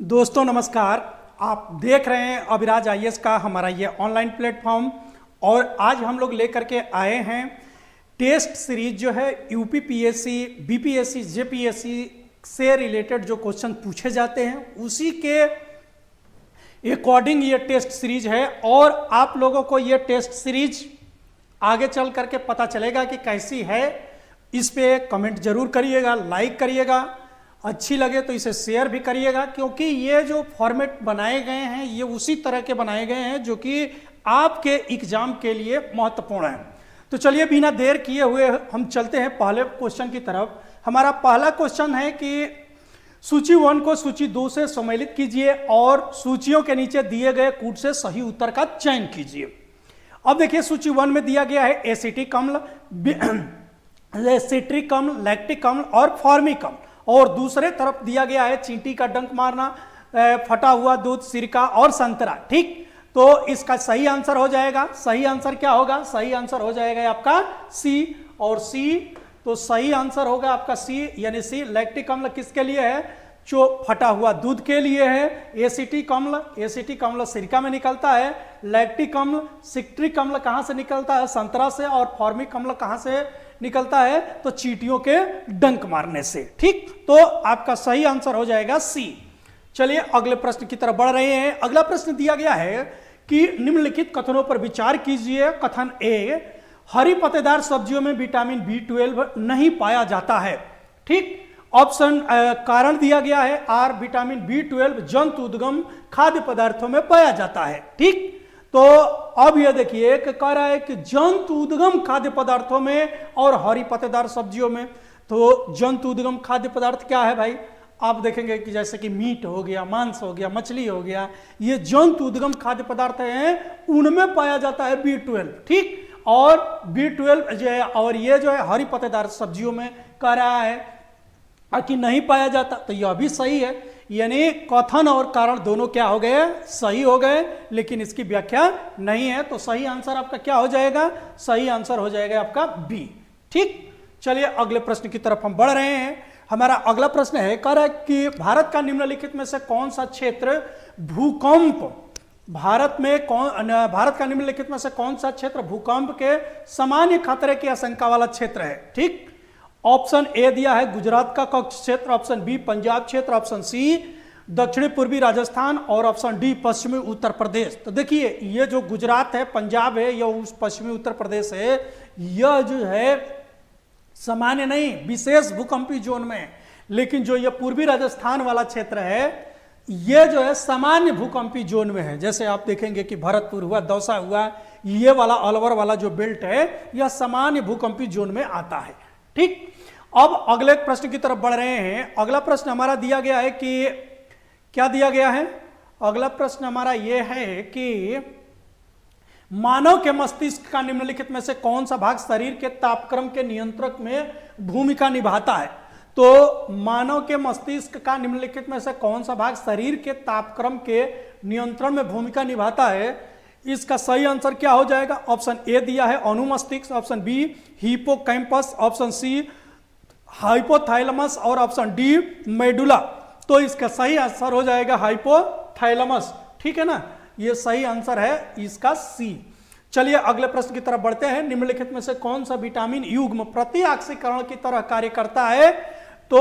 दोस्तों नमस्कार। आप देख रहे हैं अभिराज आईएएस का हमारा ये ऑनलाइन प्लेटफॉर्म और आज हम लोग लेकर के आए हैं टेस्ट सीरीज जो है यूपी पीएससी, बीपीएससी, जेपीएससी से रिलेटेड जो क्वेश्चन पूछे जाते हैं उसी के अकॉर्डिंग ये टेस्ट सीरीज है। और आप लोगों को ये टेस्ट सीरीज आगे चल करके पता चलेगा कि कैसी है। इस पे कमेंट जरूर करिएगा, लाइक करिएगा, अच्छी लगे तो इसे शेयर भी करिएगा, क्योंकि ये जो फॉर्मेट बनाए गए हैं ये उसी तरह के बनाए गए हैं जो कि आपके एग्जाम के लिए महत्वपूर्ण है। तो चलिए बिना देर किए हुए हम चलते हैं पहले क्वेश्चन की तरफ। हमारा पहला क्वेश्चन है कि सूची 1 को सूची 2 से सम्मिलित कीजिए और सूचियों के नीचे दिए गए कूट से सही उत्तर का चयन कीजिए। अब देखिए सूची 1 में दिया गया है एसिटिक अम्ल, सिट्रिक अम्ल, लैक्टिक अम्ल और फॉर्मिक अम्ल, और दूसरे तरफ दिया गया है चींटी का डंक मारना, फटा हुआ दूध, सिरका और संतरा। ठीक, तो इसका सही आंसर हो जाएगा, सही आंसर क्या होगा? सही आंसर हो जाएगा आपका सी, और सी तो सही आंसर होगा आपका सी, यानी सी। लैक्टिक अम्ल किसके लिए है? जो फटा हुआ दूध के लिए है। एसिटिक अम्ल सिरका में निकलता है। लैक्टिक अम्ल, सिट्रिक अम्ल कहां से निकलता है? संतरा से। और फॉर्मिक अम्ल कहां से निकलता है? तो चींटियों के डंक मारने से। ठीक, तो आपका सही आंसर हो जाएगा सी। चलिए अगले प्रश्न की तरफ बढ़ रहे हैं। अगला प्रश्न दिया गया है कि निम्नलिखित कथनों पर विचार कीजिए। कथन ए, हरी पत्तेदार सब्जियों में विटामिन B12 नहीं पाया जाता है। ठीक, ऑप्शन कारण दिया गया है आर, विटामिन B12 जंतु उद्गम खाद्य पदार्थों में पाया जाता है। ठीक, तो अब यह देखिए कि कह रहा है कि जंतु उद्गम खाद्य पदार्थों में और हरी पत्तेदार सब्जियों में। तो जंतु उद्गम खाद्य पदार्थ क्या है भाई? आप देखेंगे कि जैसे कि मीट हो गया, मांस हो गया, मछली हो गया, ये जंतु उद्गम खाद्य पदार्थ हैं, उनमें पाया जाता है B12। ठीक, और B12 जो है, और ये जो है हरी पत्तेदार सब्जियों में कह रहा है कि नहीं पाया जाता, तो यह भी सही है। यानी कथन और कारण दोनों क्या हो गए? सही हो गए, लेकिन इसकी व्याख्या नहीं है। तो सही आंसर आपका क्या हो जाएगा? सही आंसर हो जाएगा आपका बी। ठीक, चलिए अगले प्रश्न की तरफ हम बढ़ रहे हैं। हमारा अगला प्रश्न है, कह रहा है कि भारत का निम्नलिखित में से कौन सा क्षेत्र भूकंप, भारत का निम्नलिखित में से कौन सा क्षेत्र भूकंप के सामान्य खतरे की आशंका वाला क्षेत्र है? ठीक, ऑप्शन ए दिया है गुजरात का कच्छ क्षेत्र, ऑप्शन बी पंजाब क्षेत्र, ऑप्शन सी दक्षिणी पूर्वी राजस्थान और ऑप्शन डी पश्चिमी उत्तर प्रदेश। तो देखिए ये जो गुजरात है, पंजाब है, यह उस पश्चिमी उत्तर प्रदेश है, यह जो है सामान्य नहीं विशेष भूकंपी जोन में है। लेकिन जो यह पूर्वी राजस्थान वाला क्षेत्र है यह जो है सामान्य भूकंपी जोन में है। जैसे आप देखेंगे कि भरतपुर हुआ, दौसा हुआ, ये वाला अलवर वाला जो बेल्ट है यह सामान्य भूकंपी जोन में आता है। ठीक, अब अगले प्रश्न की तरफ बढ़ रहे हैं। अगला प्रश्न हमारा दिया गया है कि क्या दिया गया है? अगला प्रश्न हमारा यह है कि मानव के मस्तिष्क का निम्नलिखित में से कौन सा भाग शरीर के तापक्रम के नियंत्रक में भूमिका निभाता है? तो मानव के मस्तिष्क का निम्नलिखित में से कौन सा भाग शरीर के तापक्रम के नियंत्रण में भूमिका निभाता है? इसका सही आंसर क्या हो जाएगा? ऑप्शन ए दिया है अनुमस्तिष्क, option B hippocampus, option C hypothalamus और ऑप्शन डी मेडुला। तो इसका सही आंसर हो जाएगा हाइपोथैलेमस। ठीक है ना, ये सही आंसर है इसका सी। चलिए अगले प्रश्न की तरफ बढ़ते हैं। निम्नलिखित में से कौन सा विटामिन युग्म प्रतिऑक्सीकरण की तरह कार्य करता है? तो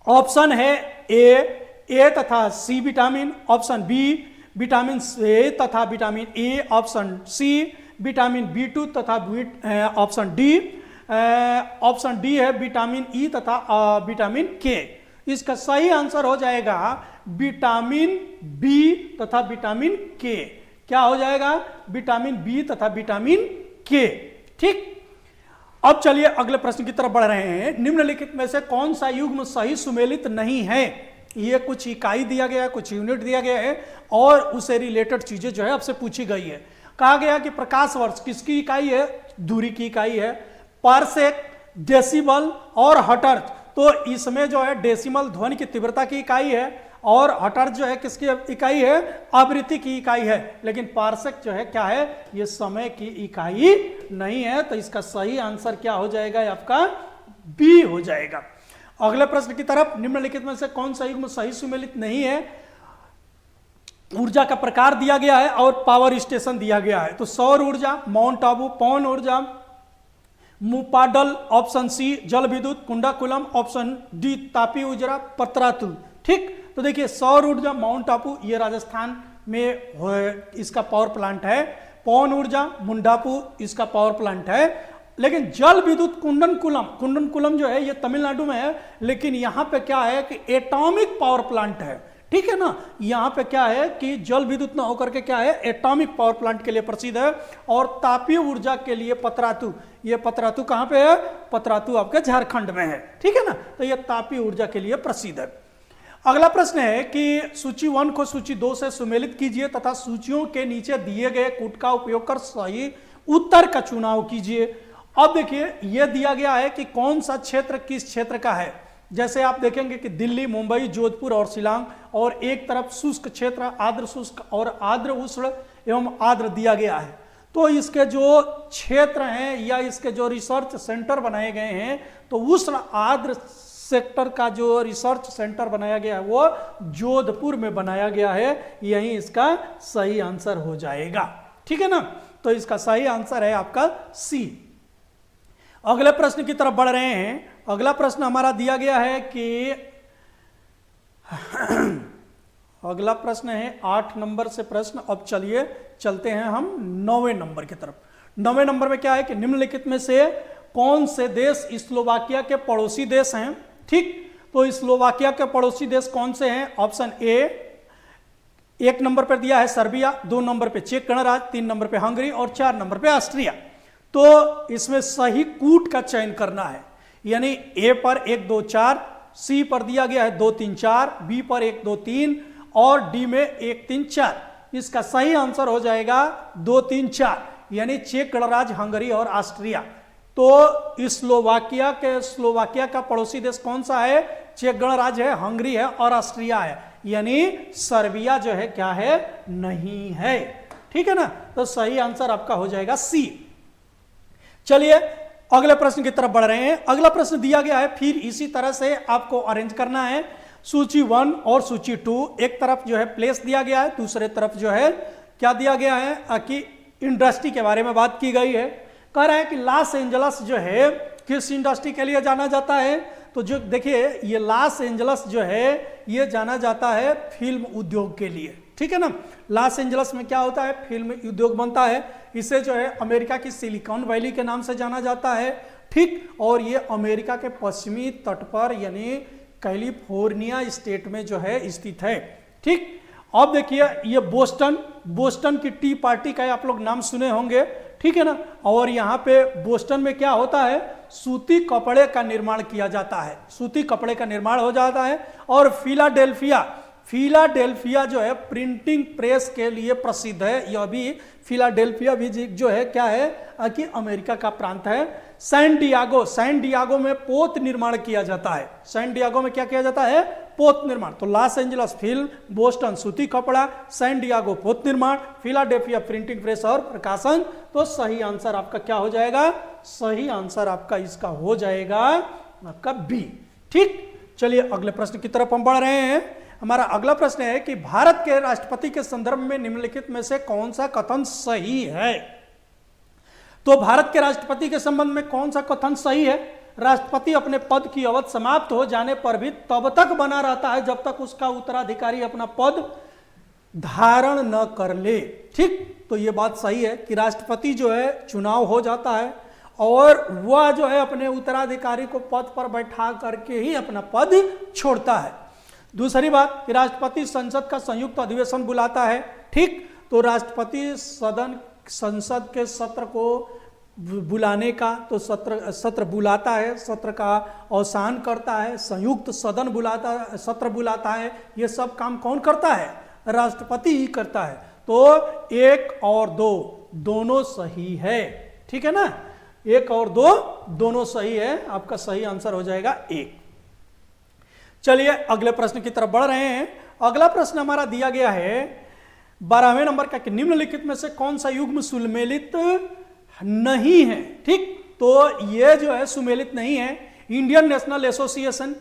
ऑप्शन है ए तथा C vitamin, option B vitamin A तथा vitamin A, option C vitamin B2 तथा ऑप्शन डी है विटामिन ई तथा विटामिन के। इसका सही आंसर हो जाएगा विटामिन बी तथा विटामिन के। क्या हो जाएगा? विटामिन बी तथा विटामिन के। ठीक, अब चलिए अगले प्रश्न की तरफ बढ़ रहे हैं। निम्नलिखित में से कौन सा युग्म सही सुमेलित नहीं है? ये कुछ इकाई दिया गया है, कुछ यूनिट दिया गया है और उससे रिलेटेड चीजें जो है आपसे पूछी गई है। कहा गया कि प्रकाश वर्ष किसकी इकाई है? दूरी की इकाई है। पारसेक, डेसिबल और हर्ट्ज, तो इसमें जो है डेसिमल ध्वनि की तीव्रता की इकाई है और हर्ट्ज जो है किसकी इकाई है? आवृत्ति की इकाई है। लेकिन पारसेक जो है क्या है? ये समय की इकाई नहीं है। तो इसका सही आंसर क्या हो जाएगा? आपका बी हो जाएगा। अगले प्रश्न की तरफ, निम्नलिखित में से कौन सा युग्म सही सुमेलित नहीं है? ऊर्जा का प्रकार दिया गया है और पावर स्टेशन दिया गया है। तो सौर ऊर्जा, माउंट आबू, पवन ऊर्जा, मुपाडल, ऑप्शन सी जल विद्युत, कुंडाकुलम, ऑप्शन डी तापी ऊर्जा, पतरातु। ठीक, तो देखिए सौर ऊर्जा माउंट आबू ये राजस्थान में इसका पावर प्लांट है, पवन ऊर्जा मुंडापू इसका पावर प्लांट है, लेकिन जल विद्युत कुंडनकुलम जो है ये तमिलनाडु में है, लेकिन यहां पे क्या है कि एटॉमिक पावर प्लांट है। ठीक है ना, यहां पे क्या है कि जल विद्युत ना होकर के क्या है, एटॉमिक पावर प्लांट के लिए प्रसिद्ध है। और तापीय ऊर्जा के लिए पतरातु, ये पतरातु कहां पे है? पतरातु आपके झारखंड में है। ठीक है ना, तो ये तापीय ऊर्जा के लिए प्रसिद्ध है। अगला प्रश्न है कि सूची 1 को सूची 2 से सुमेलित कीजिए तथा सूचियों के नीचे दिए गए कूट का उपयोग कर सही उत्तर का चुनाव कीजिए। अब देखिए यह दिया गया है कि कौन सा क्षेत्र किस क्षेत्र का है। जैसे आप देखेंगे कि दिल्ली, मुंबई, जोधपुर और शिलांग, और एक तरफ शुष्क क्षेत्र, आर्द्र शुष्क और आर्द्र उष्ण एवं आर्द्र दिया गया है। तो इसके जो क्षेत्र हैं या इसके जो रिसर्च सेंटर बनाए गए हैं, तो उष्ण आर्द्र सेक्टर का जो रिसर्च सेंटर बनाया गया है वो जोधपुर में बनाया गया है। यही इसका सही आंसर हो जाएगा। ठीक है ना, तो इसका सही आंसर है आपका सी। अगले प्रश्न की तरफ बढ़ रहे हैं। अगला प्रश्न हमारा दिया गया है कि अगला प्रश्न है 8 नंबर से प्रश्न। अब चलिए चलते हैं हम 9वें नंबर की तरफ। 9वें नंबर में क्या है कि निम्नलिखित में से कौन से देश स्लोवाकिया के पड़ोसी देश हैं? ठीक, तो स्लोवाकिया के पड़ोसी देश कौन से हैं? ऑप्शन ए 1 नंबर पर दिया है सर्बिया, 2 नंबर पे चेक गणराज्य, 3 नंबर पे हंगरी और 4 नंबर पे ऑस्ट्रिया। तो इसमें सही कूट का चयन करना है, यानी ए पर 1 2 4, सी पर दिया गया है 2 3 4, बी पर 1 2 3 और डी में 1 3 4। इसका सही आंसर हो जाएगा 2 3 4, यानी चेक गणराज्य, हंगरी और ऑस्ट्रिया। तो स्लोवाकिया का पड़ोसी देश कौन सा है? चेक गणराज्य है, हंगरी है और ऑस्ट्रिया है, यानी सर्बिया जो है क्या है? नहीं है। ठीक है ना, तो सही आंसर आपका हो जाएगा सी। चलिए अगले प्रश्न की तरफ बढ़ रहे हैं। अगला प्रश्न दिया गया है, फिर इसी तरह से आपको अरेंज करना है। सूची 1 और सूची 2, एक तरफ जो है प्लेस दिया गया है, दूसरे तरफ जो है क्या दिया गया है कि इंडस्ट्री के बारे में बात की गई है। कह रहा है कि लॉस एंजलस जो है किस इंडस्ट्री के लिए जाना जाता है? तो जो देखिए ये लॉस एंजलस जो है ये जाना जाता है फिल्म उद्योग के लिए। ठीक है ना, लॉस एंजलस में क्या होता है? फिल्म उद्योग बनता है। इसे जो है अमेरिका की सिलिकॉन वैली के नाम से जाना जाता है। ठीक, और ये अमेरिका के पश्चिमी तट पर यानी कैलिफोर्निया स्टेट में जो है स्थित है। ठीक, अब देखिए ये बोस्टन की टी पार्टी का आप लोग नाम सुने होंगे। ठीक है ना, और यहाँ पे बोस्टन में क्या होता है? सूती कपड़े का निर्माण किया जाता है, सूती कपड़े का निर्माण हो जाता है। और फिलाडेल्फिया जो है प्रिंटिंग प्रेस के लिए प्रसिद्ध है। यह भी फिलाडेल्फिया भी जो है क्या है कि अमेरिका का प्रांत है। सैन डियागो में पोत निर्माण किया जाता है। सैन डियागो में क्या किया जाता है? पोत निर्माण। तो लॉस एंजलस फिल्म, बोस्टन सूती कपड़ा, सैन डियागो पोत निर्माण, फिलाडेल्फिया प्रिंटिंग प्रेस और प्रकाशन। तो सही आंसर आपका क्या हो जाएगा? सही आंसर आपका इसका हो जाएगा आपका बी। ठीक, चलिए अगले प्रश्न की तरफ हम बढ़ रहे हैं। हमारा अगला प्रश्न है कि भारत के राष्ट्रपति के संदर्भ में निम्नलिखित में से कौन सा कथन सही है? तो भारत के राष्ट्रपति के संबंध में कौन सा कथन सही है? राष्ट्रपति अपने पद की अवधि समाप्त हो जाने पर भी तब तक बना रहता है जब तक उसका उत्तराधिकारी अपना पद धारण न कर ले। ठीक, तो यह बात सही है कि राष्ट्रपति जो है चुनाव हो जाता है और वह जो है अपने उत्तराधिकारी को पद पर बैठा करके ही अपना पद छोड़ता है। दूसरी बात कि राष्ट्रपति संसद का संयुक्त अधिवेशन बुलाता है। ठीक, तो राष्ट्रपति संसद के सत्र को बुलाने का तो सत्र बुलाता है, सत्र का अवसान करता है, संयुक्त सत्र बुलाता है। ये सब काम कौन करता है? राष्ट्रपति ही करता है। तो 1 और 2 दोनों सही है। ठीक है ना, 1 और 2 दोनों सही है। आपका सही आंसर हो जाएगा 1। चलिए अगले प्रश्न की तरफ बढ़ रहे हैं। अगला प्रश्न हमारा दिया गया है 12वें नंबर का कि निम्नलिखित में से कौन सा युग्म सुमेलित नहीं है? ठीक, तो ये जो है सुमेलित नहीं है। Indian National Association,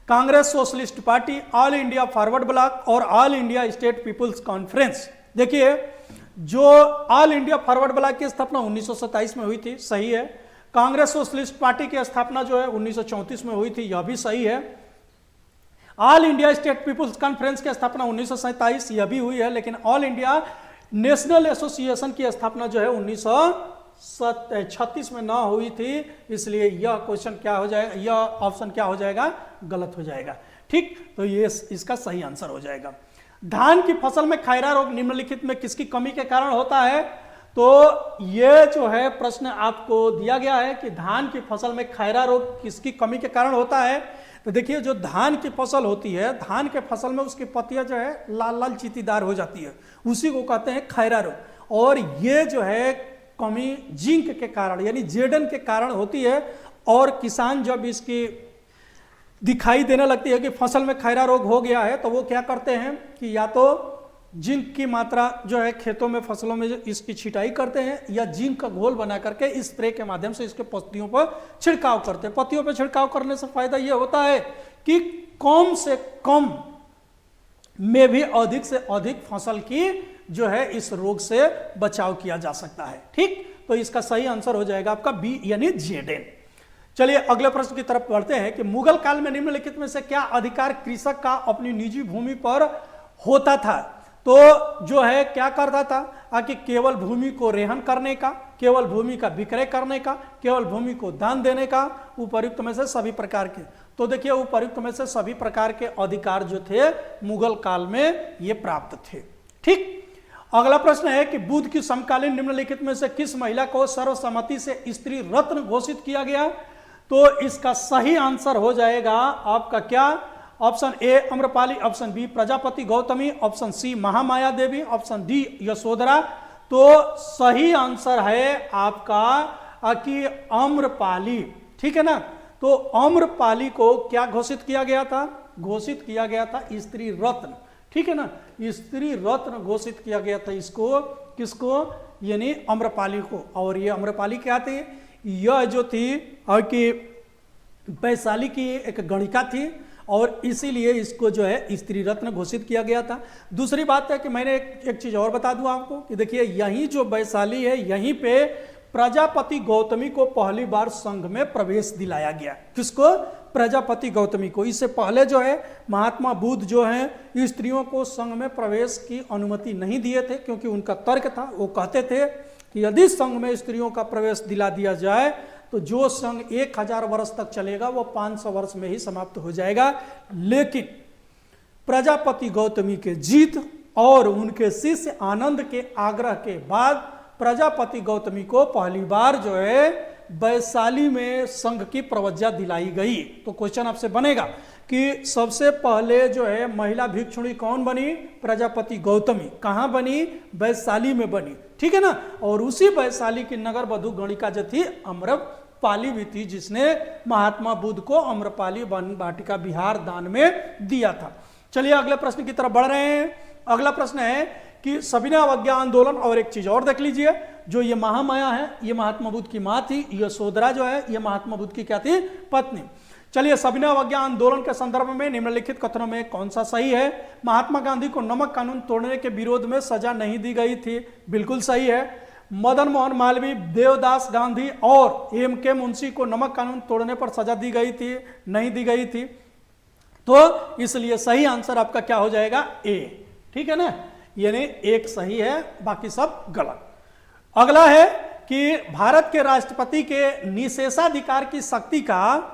Congress Socialist Party, All India Forward Bloc और All India State People's Conference. देखिए जो ऑल इंडिया फॉरवर्ड ब्लॉक की स्थापना 1927 में हुई थी, सही है। कांग्रेस सोशलिस्ट पार्टी की स्थापना जो है 1934 में हुई थी, यह भी सही है। All India State People's Conference की स्थापना 1927, यह भी हुई है। लेकिन ऑल इंडिया नेशनल एसोसिएशन की स्थापना जो है 1936 में ना हुई थी, इसलिए यह क्वेश्चन क्या हो जाएगा, यह ऑप्शन क्या हो जाएगा, गलत हो जाएगा। ठीक, तो ये इसका सही आंसर हो जाएगा। धान की फसल में खैरा रोग निम्नलिखित में किसकी कमी के कारण होता है? तो ये जो है प्रश्न आपको दिया गया है कि धान की फसल में खैरा रोग किसकी कमी के कारण होता है। तो देखिए जो धान की फसल होती है, धान के फसल में उसकी पत्तियां जो है लाल लाल चीतीदार हो जाती है, उसी को कहते हैं खैरा रोग। और ये जो है कमी जिंक के कारण यानी जेडन के कारण होती है। और किसान जब इसकी दिखाई देने लगती है कि फसल में खैरा रोग हो गया है, तो वो क्या करते हैं कि या तो जिंक की मात्रा जो है खेतों में फसलों में इसकी छिटाई करते हैं, या जिंक का घोल बना करके स्प्रे के माध्यम से इसके पत्तियों पर छिड़काव करते हैं। पत्तियों पर छिड़काव करने से फायदा यह होता है कि कम से कम में भी अधिक से अधिक फसल की जो है इस रोग से बचाव किया जा सकता है। ठीक, तो इसका सही आंसर हो जाएगा आपका बी यानी जेडेन। चलिए अगले प्रश्न की तरफ बढ़ते हैं कि मुगल काल में निम्नलिखित में से क्या अधिकार कृषक का अपनी निजी भूमि पर होता था? तो जो है क्या करता था कि केवल भूमि को रेहन करने का, केवल भूमि का विक्रय करने का, केवल भूमि को दान देने का, उपर्युक्त में से सभी प्रकार के। तो देखिए उपर्युक्त में से सभी प्रकार के अधिकार जो थे मुगल काल में ये प्राप्त थे। ठीक, अगला प्रश्न है कि बुद्ध की समकालीन निम्नलिखित में से किस महिला को सर्वसम्मति से स्त्री रत्न घोषित किया गया? तो इसका सही आंसर हो जाएगा आपका क्या? Option A Amrapali, option B Prajapati Gautami, option C Mahamaya Devi, option D Yashodhara. तो सही आंसर है आपका कि अम्रपाली। ठीक है ना, तो अम्रपाली को क्या घोषित किया गया था? घोषित किया गया था स्त्री रत्न। ठीक है ना, स्त्री रत्न घोषित किया गया था इसको, किसको? यानी अम्रपाली को। और ये अम्रपाली क्या थी? यह जो थी कि वैशाली की एक गणिका थी और इसीलिए इसको जो है स्त्री रत्न घोषित किया गया था। दूसरी बात है कि मैंने एक चीज और बता दूं आपको कि देखिए यही जो वैशाली है, यहीं पे प्रजापति गौतमी को पहली बार संघ में प्रवेश दिलाया गया। किसको? प्रजापति गौतमी को। इससे पहले जो है महात्मा बुद्ध जो है स्त्रियों को संघ में प्रवेश की अनुमति नहीं दिए थे, क्योंकि उनका तर्क था, वो कहते थे कि यदि संघ में स्त्रियों का प्रवेश दिला दिया जाए तो जो संघ 1000 वर्ष तक चलेगा वो 500 वर्ष में ही समाप्त हो जाएगा। लेकिन प्रजापति गौतमी के जीत और उनके शिष्य आनंद के आग्रह के बाद प्रजापति गौतमी को पहली बार जो है वैशाली में संघ की प्रवज्ञा दिलाई गई। तो क्वेश्चन आपसे बनेगा कि सबसे पहले जो है महिला भिक्षुणी कौन बनी? प्रजापति गौतमी। कहां बनी? वैशाली में बनी। ठीक है ना, और उसी वैशाली की नगर वधु गणिका जो थी अम्रपाली भी थी, जिसने महात्मा बुद्ध को अम्रपाली वन वाटिका विहार दान में दिया था। चलिए अगले प्रश्न की तरफ बढ़ रहे हैं। अगला प्रश्न है कि सविनय अवज्ञा आंदोलन, और एक चीज और देख लीजिए, जो ये महामाया है ये महात्मा बुद्ध की मां थी, यशोधरा जो है ये महात्मा बुद्ध की क्या थी? पत्नी। चलिए सविनय अवज्ञा आंदोलन के संदर्भ में निम्नलिखित कथनों में कौन सा सही है? महात्मा गांधी को नमक कानून तोड़ने के विरोध में सजा नहीं दी गई थी, बिल्कुल सही है। मदन मोहन मालवीय, देवदास गांधी और एम.के. मुंशी को नमक कानून तोड़ने पर सजा दी गई थी, नहीं दी गई थी। तो इसलिए सही आंसर आपका क्या हो जाएगा? ए। ठीक है ना, यानी एक सही है, बाकी सब गलत। अगला है कि भारत के राष्ट्रपति के निषेधाधिकार की शक्ति का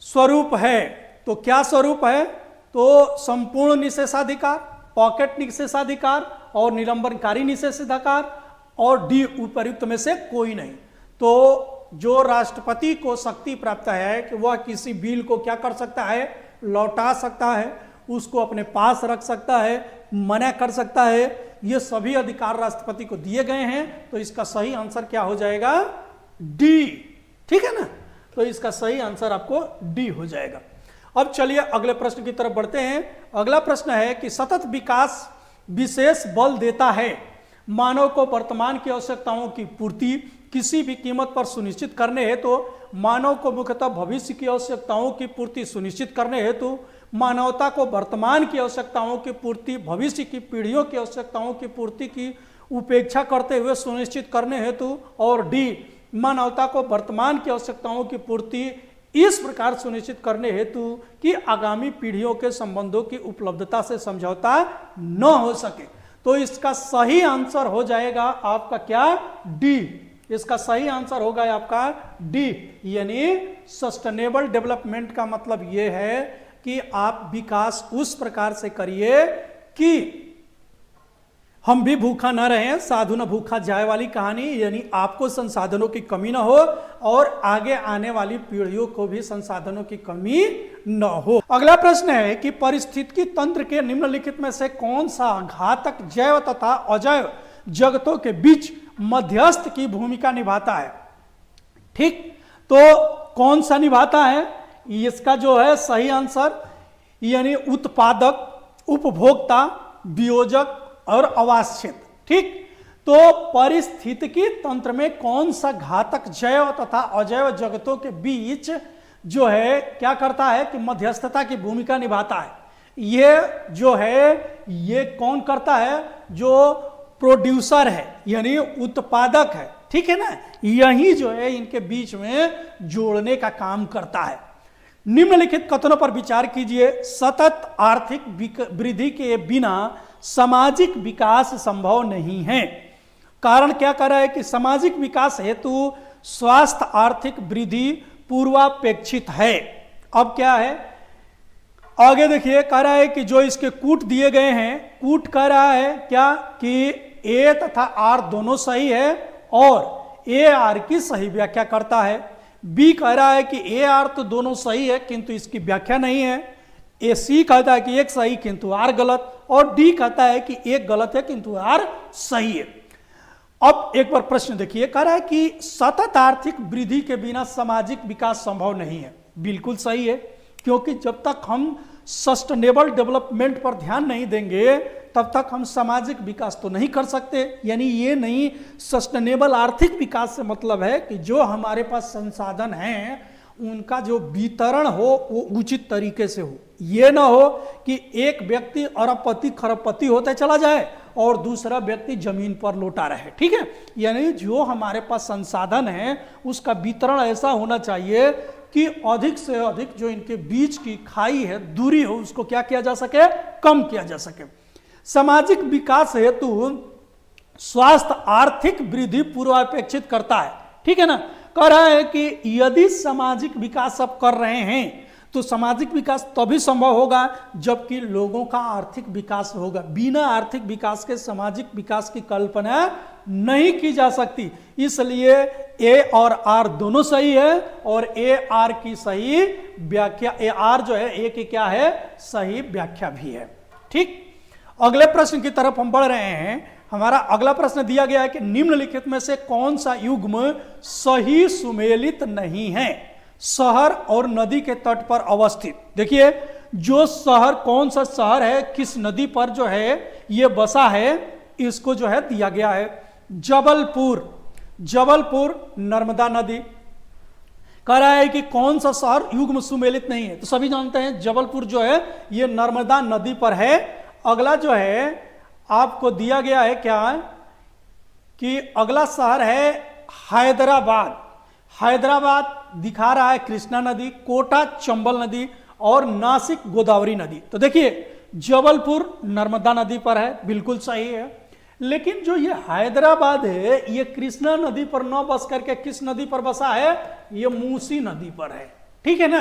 स्वरूप है। तो क्या स्वरूप है? तो संपूर्ण निषेधाधिकार, पॉकेट निषेधाधिकार और निलंबनकारी निषेधाधिकार, और डी उपर्युक्त में से कोई नहीं। तो जो राष्ट्रपति को शक्ति प्राप्त है कि वह किसी बिल को क्या कर सकता है? लौटा सकता है, उसको अपने पास रख सकता है, मना कर सकता है, ये सभी अधिकार राष्ट्रपति को दिए गए हैं। तो इसका सही आंसर क्या हो जाएगा? डी। ठीक है ना, तो इसका सही आंसर आपको डी हो जाएगा। अब चलिए अगले प्रश्न की तरफ बढ़ते हैं। अगला प्रश्न है कि सतत विकास विशेष बल देता है मानव को वर्तमान की आवश्यकताओं की पूर्ति किसी भी कीमत पर सुनिश्चित करने हेतु मानव को मुख्यतः भविष्य की आवश्यकताओं की पूर्ति सुनिश्चित करने हेतु, मानवता को वर्तमान की आवश्यकताओं की पूर्ति भविष्य की पीढ़ियों की आवश्यकताओं की पूर्ति की उपेक्षा करते हुए सुनिश्चित करने हेतु, और डी मानवता को वर्तमान की आवश्यकताओं की पूर्ति इस प्रकार सुनिश्चित करने हेतु कि आगामी पीढ़ियों के संबंधों की उपलब्धता से समझौता न हो सके। तो इसका सही आंसर हो जाएगा आपका क्या, डी। इसका सही आंसर होगा आपका डी, यानी सस्टेनेबल डेवलपमेंट का मतलब यह है कि आप विकास उस प्रकार से करिए कि हम भी भूखा न रहें, साधु न भूखा जाए वाली कहानी, यानी आपको संसाधनों की कमी न हो और आगे आने वाली पीढ़ियों को भी संसाधनों की कमी न हो। अगला प्रश्न है कि पारिस्थितिकी तंत्र के निम्नलिखित में से कौन सा घातक जैव तथा अजैव जगतों के बीच मध्यस्थ की भूमिका निभाता है। ठीक, तो कौन सा निभाता है, इसका जो है सही आंसर यानी उत्पादक, उपभोक्ता, वियोजक और आवास क्षेत्र। ठीक, तो पारिस्थितिकी तंत्र में कौन सा घातक जैव तथा अजैव जगतों के बीच जो है क्या करता है कि मध्यस्थता की भूमिका निभाता है। ये जो है ये कौन करता है, जो प्रोड्यूसर है यानी उत्पादक है, ठीक है ना, यही जो है इनके बीच में जोड़ने का काम करता है। निम्नलिखित कथनों पर विचार कीजिए। सतत आर्थिक वृद्धि के बिना सामाजिक विकास संभव नहीं है। कारण क्या कर रहा है कि सामाजिक विकास हेतु स्वास्थ्य आर्थिक वृद्धि पूर्वापेक्षित है। अब क्या है, आगे देखिए, कह रहा है कि जो इसके कूट दिए गए हैं, कूट कह रहा है क्या कि ए तथा आर दोनों सही है और ए आर की सही व्याख्या करता है। बी कह रहा है कि ए आर तो दोनों सही है किंतु इसकी व्याख्या नहीं है। ए सी कहता है कि एक सही किंतु आर गलत, और डी कहता है कि एक गलत है किंतु आर सही है। अब एक बार प्रश्न देखिए, कह रहा है कि सतत आर्थिक वृद्धि के बिना सामाजिक विकास संभव नहीं है। बिल्कुल सही है, क्योंकि जब तक हम सस्टेनेबल डेवलपमेंट पर ध्यान नहीं देंगे तब तक हम सामाजिक विकास तो नहीं कर सकते। यानी ये नहीं, सस्टेनेबल आर्थिक विकास से मतलब है कि जो हमारे पास संसाधन हैं उनका जो वितरण हो वो उचित तरीके से हो। ये ना हो कि एक व्यक्ति अरबपति खरबपति होते चला जाए और दूसरा व्यक्ति जमीन पर लौटा रहे। ठीक है, यानी जो हमारे पास संसाधन है उसका वितरण ऐसा होना चाहिए कि अधिक से अधिक जो इनके बीच की खाई है, दूरी हो, उसको क्या किया जा सके, कम किया जा सके। सामाजिक विकास हेतु स्वास्थ्य आर्थिक वृद्धि पूर्वापेक्षित करता है। ठीक है ना, कह रहा है कि यदि सामाजिक विकास अब कर रहे हैं तो सामाजिक विकास तभी संभव होगा जबकि लोगों का आर्थिक विकास होगा। बिना आर्थिक विकास के सामाजिक विकास की कल्पना नहीं की जा सकती। इसलिए ए और आर दोनों सही है और ए आर की सही व्याख्या, ए आर जो है ए की क्या है, सही व्याख्या भी है। ठीक, अगले प्रश्न की तरफ हम बढ़ रहे हैं। हमारा अगला प्रश्न दिया गया है कि निम्नलिखित में से कौन सा युग्म सही सुमेलित नहीं है। शहर और नदी के तट पर अवस्थित। देखिए, जो शहर, कौन सा शहर है, किस नदी पर जो है ये बसा है, इसको जो है दिया गया है जबलपुर। जबलपुर नर्मदा नदी। कह रहा है कि कौन सा शहर युग्म सुमेलित नहीं है, तो सभी जानते हैं जबलपुर जो है ये नर्मदा नदी पर है। अगला जो है आपको दिया गया है क्या कि अगला शहर है हैदराबाद। हैदराबाद दिखा रहा है कृष्णा नदी, कोटा चंबल नदी और नासिक गोदावरी नदी। तो देखिए, जबलपुर नर्मदा नदी पर है, बिल्कुल सही है। लेकिन जो ये हैदराबाद है ये कृष्णा नदी पर न बस करके किस नदी पर बसा है, ये मूसी नदी पर है। ठीक है ना,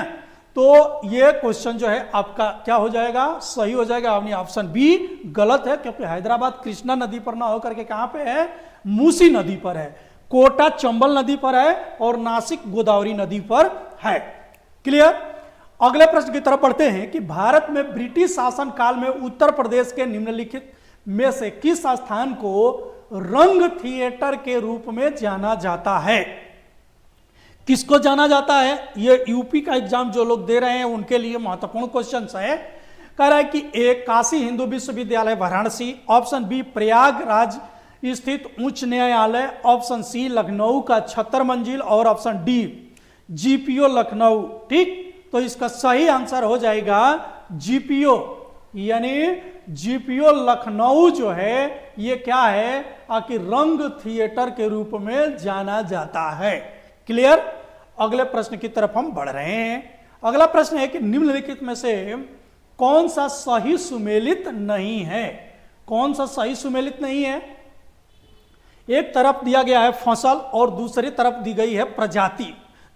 तो ये क्वेश्चन जो है आपका क्या हो जाएगा, सही हो जाएगा। अपनी ऑप्शन बी गलत है, क्योंकि हैदराबाद कृष्णा नदी पर ना होकर के कहां पे है, मूसी नदी पर है। कोटा चंबल नदी पर है और नासिक गोदावरी नदी पर है। क्लियर। अगले प्रश्न की तरफ बढ़ते हैं कि भारत में ब्रिटिश शासन काल में उत्तर प्रदेश के निम्नलिखित में से किस स्थान को रंग थिएटर के रूप में जाना जाता है। किसको जाना जाता है, ये यूपी का एग्जाम जो लोग दे रहे हैं उनके लिए महत्वपूर्ण क्वेश्चन है। कह रहा है कि ए काशी हिंदू विश्वविद्यालय वाराणसी, ऑप्शन बी प्रयागराज स्थित उच्च न्यायालय, ऑप्शन सी लखनऊ का 76 मंजिल और ऑप्शन डी जीपीओ लखनऊ। ठीक, तो इसका सही आंसर हो जाएगा जीपीओ, यानी जीपीओ लखनऊ जो है ये क्या है कि रंग थिएटर के रूप में जाना जाता है। क्लियर। अगले प्रश्न की तरफ हम बढ़ रहे हैं। अगला प्रश्न है कि निम्नलिखित में से कौन सा सही सुमेलित नहीं है। कौन सा सही सुमेलित नहीं है? एक तरफ दिया गया है फसल और दूसरी तरफ दी गई है प्रजाति,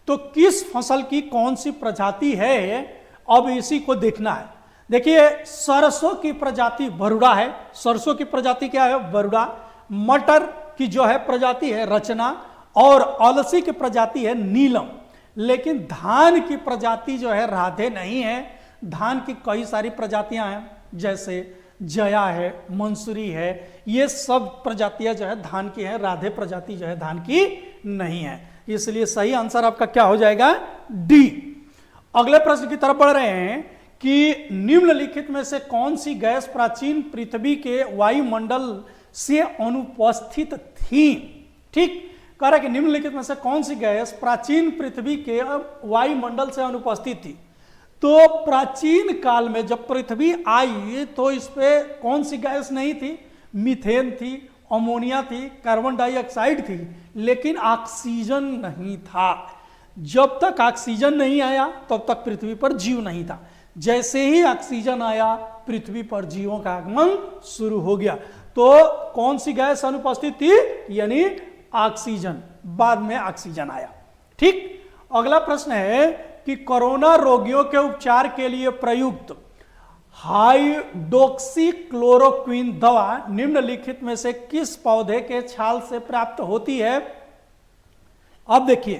तो किस फसल की कौन सी प्रजाति है, अब इसी को देखना है। देखिए, सरसों की प्रजाति बरुड़ा है। सरसों की प्रजाति क्या है? बरुड़ा। मटर की जो है प्रजाति है रचना, और अलसी की प्रजाति है नीलम। लेकिन धान की प्रजाति जो है राधे नहीं है। धान की कई सारी प्रजातियां हैं, जैसे जया है, मंसूरी है, ये सब प्रजातियां जो है धान की है। राधे प्रजाति जो है धान की नहीं है, इसलिए सही आंसर आपका क्या हो जाएगा? डी। अगले प्रश्न की तरफ बढ़ रहे हैं कि निम्नलिखित में से कौन सी गैस प्राचीन पृथ्वी के वायुमंडल से अनुपस्थित थी। ठीक, कह रहा है कि निम्नलिखित में से कौन सी गैस प्राचीन पृथ्वी के वायुमंडल से अनुपस्थित थी। तो प्राचीन काल में जब पृथ्वी आई तो इस पे कौन सी गैस नहीं थी? मीथेन थी, अमोनिया थी, कार्बन डाइऑक्साइड थी, लेकिन ऑक्सीजन नहीं था। जब तक ऑक्सीजन नहीं आया तब तक पृथ्वी पर जीव नहीं था। जैसे ही ऑक्सीजन आया पृथ्वी पर जीवों का आगमन शुरू हो गया। तो कौन सी गैस अनुपस्थित थी? यानी ऑक्सीजन। बाद में ऑक्सीजन आया। ठीक, अगला प्रश्न है कि कोरोना रोगियों के उपचार के लिए प्रयुक्त हाइड्रोक्सीक्लोरोक्विन दवा निम्नलिखित में से किस पौधे के छाल से प्राप्त होती है। अब देखिए,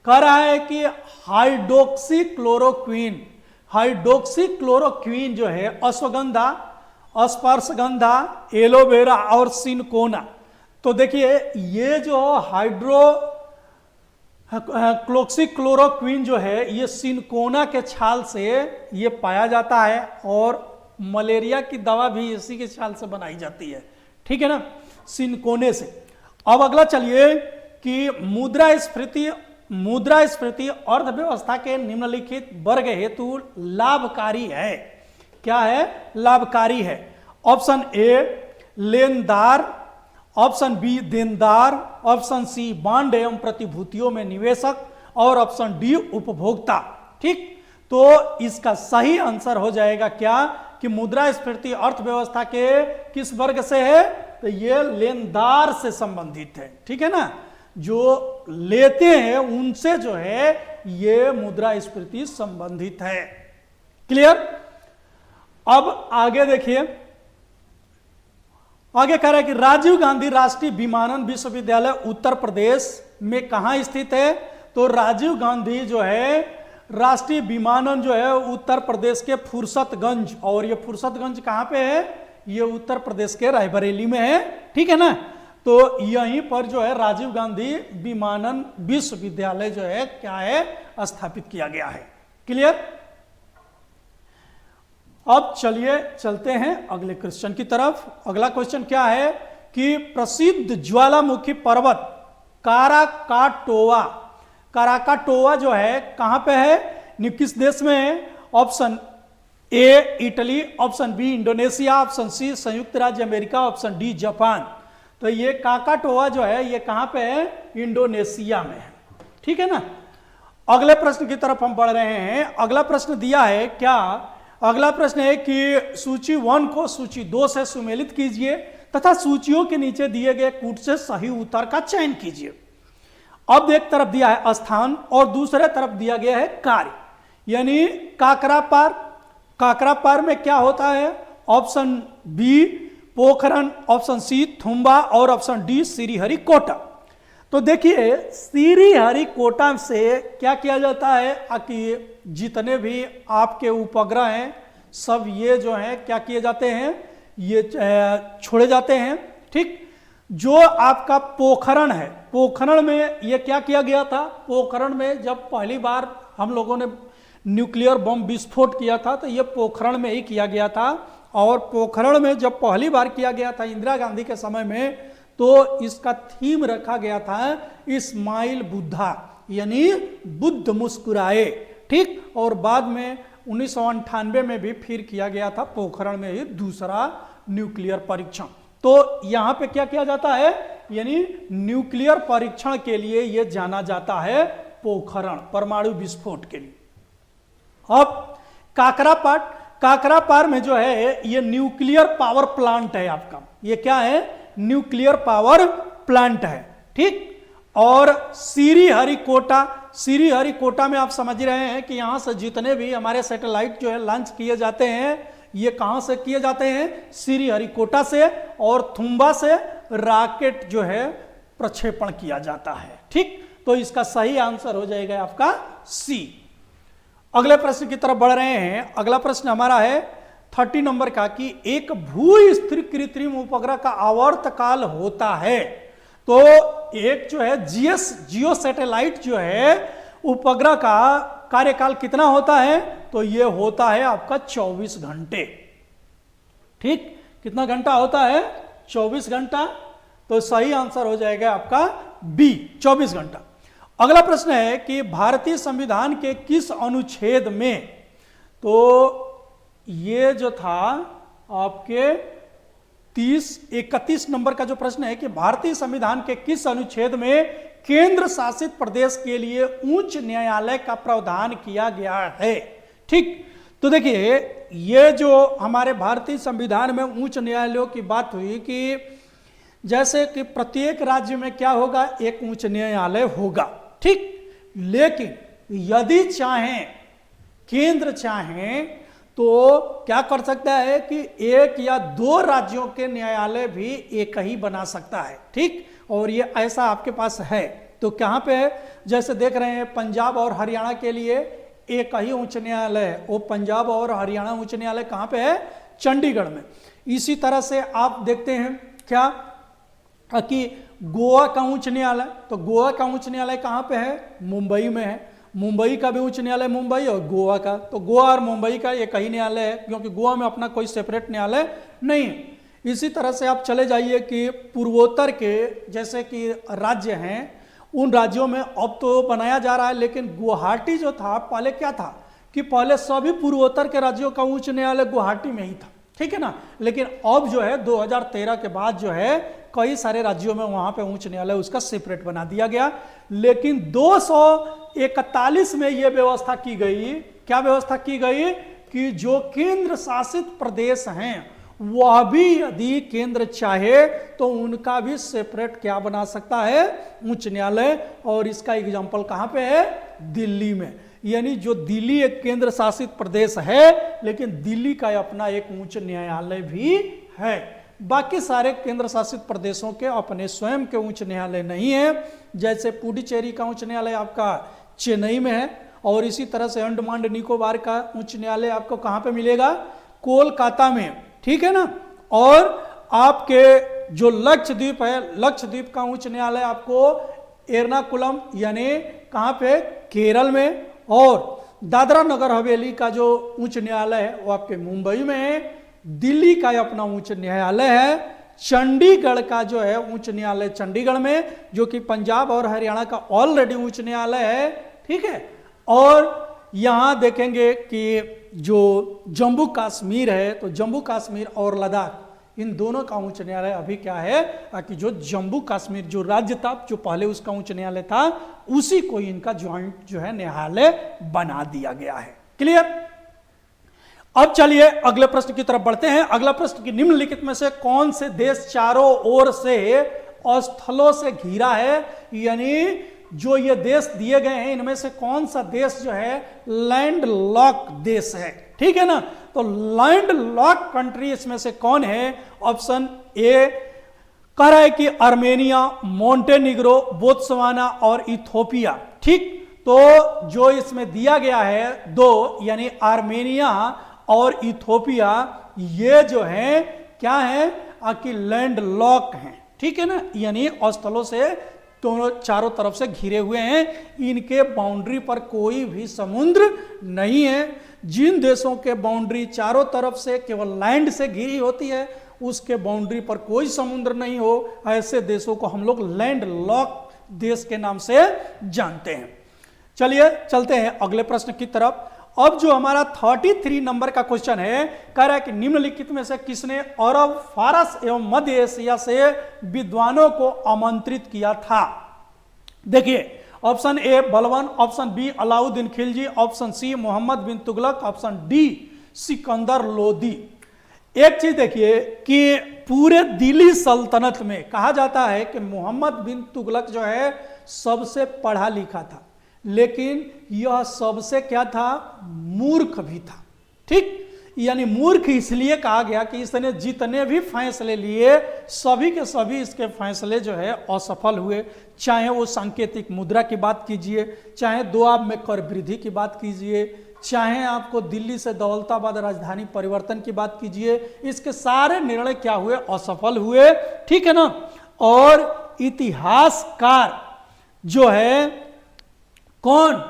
कह रहा है कि हाइड्रोक्सीक्लोरोक्विन जो है अश्वगंधा, स्पर्शगंधा, एलोवेरा और सिनकोना। तो देखिए, ये जो क्लोरोक्विन जो है ये सिनकोना के छाल से ये पाया जाता है, और मलेरिया की दवा भी इसी के छाल से बनाई जाती है। ठीक है ना, सिनकोने से। अब अगला चलिए कि मुद्रास्फीति अर्थव्यवस्था के निम्नलिखित वर्ग हेतु लाभकारी है। क्या है? लाभकारी है। ऑप्शन ए लेनदार, ऑप्शन बी देनदार, ऑप्शन सी बांड एवं प्रतिभूतियों में निवेशक, और ऑप्शन डी उपभोक्ता। ठीक, तो इसका सही आंसर हो जाएगा क्या कि मुद्रास्फीति अर्थव्यवस्था के किस वर्ग से है? तो ये लेनदार से संबंधित है। ठीक है ना, जो लेते हैं उनसे जो है ये मुद्रास्फीति संबंधित है। क्लियर। अब आगे देखिए, आगे कह रहा है कि राजीव गांधी राष्ट्रीय विमानन विश्वविद्यालय उत्तर प्रदेश में कहां स्थित है। तो राजीव गांधी जो है राष्ट्रीय विमानन जो है उत्तर प्रदेश के फुर्सतगंज, और ये फुर्सतगंज कहां पे है? ये उत्तर प्रदेश के रायबरेली में है। ठीक है ना, तो यहीं पर जो है राजीव गांधी विमानन विश्वविद्यालय जो है क्या है? स्थापित किया गया है। क्लियर। अब चलिए चलते हैं अगले क्वेश्चन की तरफ। अगला क्वेश्चन क्या है कि प्रसिद्ध ज्वालामुखी पर्वत काराकाटोवा जो है कहां पे है? किस देश में है? Option A Italy, option B Indonesia, option C संयुक्त राज्य अमेरिका, ऑप्शन डी जापान। तो ये काकाटोवा जो है ये कहां पे है? इंडोनेशिया में है। ठीक है ना। अगले प्रश्न की तरफ हम बढ़ रहे हैं। अगला प्रश्न दिया है क्या? अगला प्रश्न है कि सूची 1 को सूची 2 से सुमेलित कीजिए तथा सूचियों के नीचे दिए गए कूट से सही उत्तर का चयन कीजिए। अब एक तरफ दिया है स्थान और दूसरे तरफ दिया गया है कार्य, यानी काकरापार। काकरापार में क्या होता है? Option B Pokhran, option C Thumba और ऑप्शन डी श्रीहरिकोटा। तो देखिए, श्रीहरिकोटा से क्या किया जाता है कि जितने भी आपके उपग्रह हैं सब ये जो है क्या किए जाते हैं? ये छोड़े जाते हैं। ठीक, जो आपका पोखरण है, पोखरण में ये क्या किया गया था? पोखरण में जब पहली बार हम लोगों ने न्यूक्लियर बम विस्फोट किया था तो ये पोखरण में ही किया गया था। और पोखरण में जब पहली बार किया गया था इंदिरा गांधी के समय में, तो इसका थीम रखा गया था इस्माइल बुद्धा, यानी बुद्ध मुस्कुराए। ठीक, और बाद में 1998 में भी फिर किया गया था पोखरण में ही दूसरा न्यूक्लियर परीक्षण। तो यहां पे क्या किया जाता है, यानी न्यूक्लियर परीक्षण के लिए यह जाना जाता है पोखरण, परमाणु विस्फोट के लिए। अब काकरापार में जो है ये न्यूक्लियर पावर प्लांट है आपका, ये क्या है, न्यूक्लियर पावर प्लांट है। ठीक, और श्रीहरिकोटा में आप समझ रहे हैं कि यहां से जितने भी हमारे सैटेलाइट जो है लॉन्च किए जाते हैं, ये कहां से किए जाते हैं, श्रीहरिकोटा से, और थुम्बा से रॉकेट जो है प्रक्षेपण किया जाता है। ठीक, तो इसका सही आंसर हो जाएगा आपका सी। अगले प्रश्न की तरफ बढ़ रहे हैं। अगला प्रश्न हमारा है 30 नंबर का कि एक भू स्थिर कृत्रिम उपग्रह का आवर्तकाल होता है। तो एक जो है जियो सैटेलाइट जो है उपग्रह का कार्यकाल कितना होता है, तो ये होता है आपका 24 घंटे। ठीक, कितना घंटा होता है, 24 घंटा। तो सही आंसर हो जाएगा आपका बी, 24 घंटा। अगला प्रश्न है कि भारतीय संविधान के किस अनुच्छेद में, तो ये जो था आपके 31 नंबर का जो प्रश्न है कि भारतीय संविधान के किस अनुच्छेद में केंद्र शासित प्रदेश के लिए उच्च न्यायालय का प्रावधान किया गया है। ठीक, तो देखिए ये जो हमारे भारतीय संविधान में उच्च न्यायालयों की बात हुई कि जैसे कि प्रत्येक राज्य में क्या होगा, एक उच्च न्यायालय होगा। ठीक, लेकिन यदि चाहें, केंद्र चाहें, तो क्या कर सकता है कि एक या दो राज्यों के न्यायालय भी एक ही बना सकता है। ठीक, और ये ऐसा आपके पास है। तो कहां पे है, जैसे देख रहे हैं पंजाब और हरियाणा के लिए एक ही उच्च न्यायालय है, वो पंजाब और हरियाणा उच्च न्यायालय कहां पे है, चंडीगढ़ में। इसी तरह से आप देखते हैं क्या कि गोवा का उच्च न्यायालय, तो गोवा का उच्च न्यायालय कहां पे है, मुंबई में है। मुंबई का भी उच्च न्यायालय मुंबई, और गोवा का, तो गोवा और मुंबई का एक ही न्यायालय है, क्योंकि गोवा में अपना कोई सेपरेट न्यायालय नहीं है। इसी तरह से आप चले जाइए कि पूर्वोत्तर के जैसे कि राज्य हैं, उन राज्यों में अब तो बनाया जा रहा है, लेकिन गुवाहाटी जो था पहले क्या था कि पहले सभी पूर्वोत्तर के राज्यों का उच्च न्यायालय गुवाहाटी में ही था। ठीक है ना, लेकिन अब जो है 2013 के बाद जो है कई सारे राज्यों में वहां पे उच्च न्यायालय उसका सेपरेट बना दिया गया। लेकिन 241 में यह व्यवस्था की गई, क्या व्यवस्था की गई कि जो केंद्र शासित प्रदेश हैं वह भी यदि केंद्र चाहे तो उनका भी सेपरेट क्या बना सकता है, उच्च न्यायालय। और इसका एग्जांपल कहां पे है, दिल्ली में। यानी जो दिल्ली एक केंद्र शासित प्रदेश है, लेकिन दिल्ली का अपना एक उच्च न्यायालय भी है। बाकी सारे केंद्र शासित प्रदेशों के अपने स्वयं के उच्च न्यायालय नहीं है। जैसे पुडुचेरी का उच्च न्यायालय आपका चेन्नई में है, और इसी तरह से अंडमान निकोबार का उच्च न्यायालय आपको कहां पे मिलेगा, कोलकाता में। ठीक है ना, और आपके जो लक्षद्वीप है, लक्षद्वीप का उच्च न्यायालय आपको एर्नाकुलम यानी कहां पे, केरल में। और दादरा नगर हवेली का जो उच्च न्यायालय है वो आपके मुंबई में है। दिल्ली का अपना उच्च न्यायालय है। चंडीगढ़ का जो है उच्च न्यायालय चंडीगढ़ में, जो कि पंजाब और हरियाणा का ऑलरेडी उच्च न्यायालय है। ठीक है, और यहां देखेंगे कि जो जम्मू कश्मीर है, तो जम्मू कश्मीर और लद्दाख इन दोनों का उच्च न्यायालय अभी क्या है कि जो जम्मू कश्मीर जो राज्य था, जो पहले उसका उच्च न्यायालय था, उसी को इनका ज्वाइंट जो है न्यायालय बना दिया गया है। क्लियर। अब चलिए अगले प्रश्न की तरफ बढ़ते हैं। अगला प्रश्न की निम्नलिखित में से कौन से देश चारों ओर से स्थलों से घिरा है, यानी जो ये देश दिए गए हैं इनमें से कौन सा देश जो है लैंड लॉक देश है। ठीक है ना, तो लैंड लॉक कंट्री इसमें से कौन है, ऑप्शन ए कह रहा है कि आर्मेनिया, मोंटेनिग्रो, बोत्सवाना और इथोपिया। ठीक, तो जो इसमें दिया गया है दो, यानी आर्मेनिया और इथोपिया, ये जो है क्या है कि लैंड लॉक हैं। ठीक है ना, यानी स्थलों से दोनों चारों तरफ से घिरे हुए हैं, इनके बाउंड्री पर कोई भी समुद्र नहीं है। जिन देशों के बाउंड्री चारों तरफ से केवल लैंड से घिरी होती है उसके बाउंड्री पर कोई समुद्र नहीं हो, ऐसे देशों को हम लोग लैंड लॉक देश के नाम से जानते हैं। चलिए चलते हैं अगले प्रश्न की तरफ। अब जो हमारा 33 नंबर का क्वेश्चन है, कह रहा है कि निम्नलिखित में से किसने अरब, फारस एवं मध्य एशिया से विद्वानों को आमंत्रित किया था। देखिए option A Balban, option B Alauddin Khilji, option C Mohammad bin Tughlaq, option D Sikandar Lodi. एक चीज देखिए कि पूरे दिल्ली सल्तनत में कहा जाता है कि मोहम्मद बिन तुगलक जो है सबसे पढ़ा लिखा था, लेकिन यह सबसे क्या था, मूर्ख भी था। ठीक, यानी मूर्ख इसलिए कहा गया कि इसने जितने भी फैसले लिए सभी के सभी इसके फैसले जो है असफल हुए। चाहे वो सांकेतिक मुद्रा की बात कीजिए, चाहे दोआब में कर वृद्धि की बात कीजिए, चाहे आपको दिल्ली से दौलताबाद राजधानी परिवर्तन की बात कीजिए, इसके सारे निर्णय क्या हुए, असफल हुए। ठीक है ना। और इतिहासकार जो है कौन,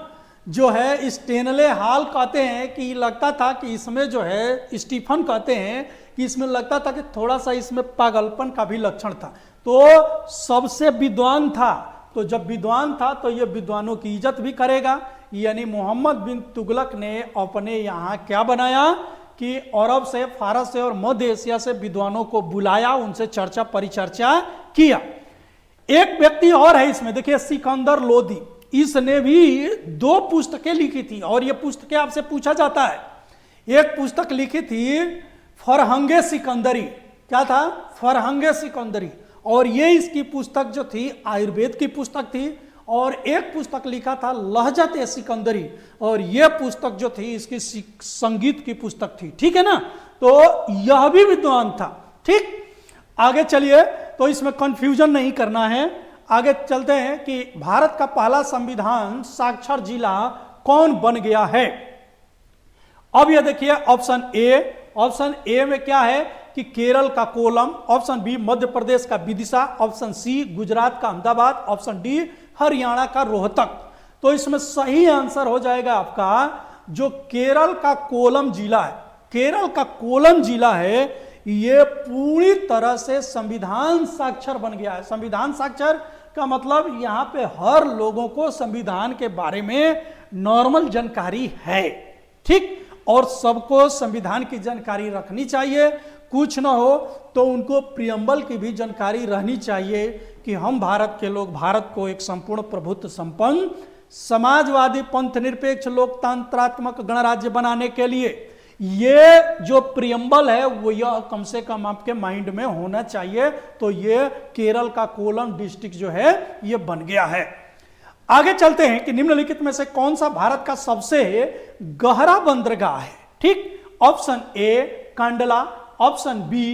जो है स्टेनले हॉल कहते हैं कि लगता था कि इसमें जो है, स्टीफन कहते हैं कि इसमें लगता था कि थोड़ा सा इसमें पागलपन का भी लक्षण था। तो सबसे विद्वान था, तो जब विद्वान था तो ये विद्वानों की इज्जत भी करेगा। यानी मोहम्मद बिन तुगलक ने अपने यहाँ क्या बनाया कि अरब से, फारस से और मध्य एशिया से विद्वानों को बुलाया, उनसे चर्चा परिचर्चा किया। एक व्यक्ति और है इसमें, देखिए सिकंदर लोदी, इसने भी 2 पुस्तकें लिखी थी और ये पुस्तकें आपसे पूछा जाता है। एक पुस्तक लिखी थी फरहंगे सिकंदरी, क्या था, फरहंगे सिकंदरी, और ये इसकी पुस्तक जो थी आयुर्वेद की पुस्तक थी। और एक पुस्तक लिखा था लहजत ए सिकंदरी, और ये पुस्तक जो थी इसकी संगीत की पुस्तक थी। ठीक है ना। तो यह भी विद्वान था। ठीक, आगे चलिए, तो इसमें कंफ्यूजन नहीं करना है। आगे चलते हैं कि भारत का पहला संविधान साक्षर जिला कौन बन गया है। अब ये देखिए ऑप्शन ए में क्या है कि केरल का कोलम, ऑप्शन बी मध्य प्रदेश का विदिशा, ऑप्शन सी गुजरात का अहमदाबाद, ऑप्शन डी हरियाणा का रोहतक। तो इसमें सही आंसर हो जाएगा आपका जो केरल का कोलम जिला है। केरल का कोलम जिला है, ये पूरी तरह से संविधान साक्षर बन गया है। संविधान साक्षर का मतलब यहां पे हर लोगों को संविधान के बारे में नॉर्मल जानकारी है। ठीक, और सबको संविधान की जानकारी रखनी चाहिए। कुछ ना हो तो उनको प्रियम्बल की भी जानकारी रहनी चाहिए कि हम भारत के लोग भारत को एक संपूर्ण प्रभुत्व संपन्न समाजवादी पंथ निरपेक्ष लोकतंत्रात्मक गणराज्य बनाने के लिए ये जो प्रियम्बल है वो यह कम से कम आपके माइंड में होना चाहिए। तो ये केरल का कोलम डिस्ट्रिक्ट जो है ये बन गया है। आगे चलते हैं कि निम्नलिखित में से कौन सा भारत का सबसे गहरा बंदरगाह है। ठीक, option A Kandla, option B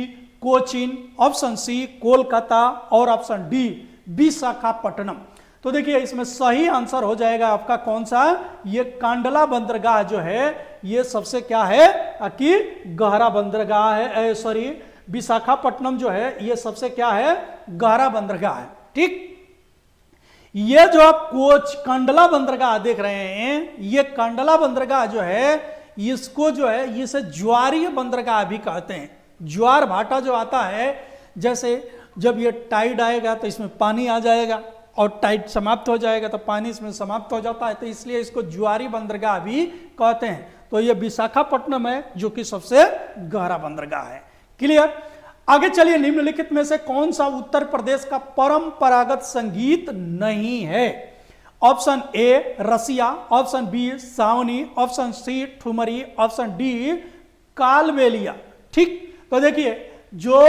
Cochin, option C Kolkata और ऑप्शन डी विशाखापट्टनम। तो देखिए इसमें सही आंसर हो जाएगा आपका कौन सा, ये कांडला बंदरगाह जो है ये सबसे क्या है कि गहरा बंदरगाह है। सॉरी, विशाखापट्टनम जो है ये सबसे क्या है, गहरा बंदरगाह है। ठीक, ये जो आप कांडला बंदरगाह देख रहे हैं, ये कांडला बंदरगाह जो है इसको जो है इसे ज्वारीय बंदरगाह भी कहते हैं। ज्वार भाटा जो आता है, जैसे जब ये टाइड आएगा तो इसमें पानी आ जाएगा और टाइड समाप्त हो जाएगा तो पानी इसमें समाप्त हो जाता है, तो इसलिए इसको ज्वारी बंदरगाह भी कहते हैं। तो ये विशाखापट्टनम है जो कि सबसे गहरा बंदरगाह है। क्लियर। आगे चलिए, निम्नलिखित में से कौन सा उत्तर प्रदेश का परंपरागत संगीत नहीं है। Option A Rasiya, option B Sawani, option C Thumri, option D Kalbelia. ठीक, तो देखिए जो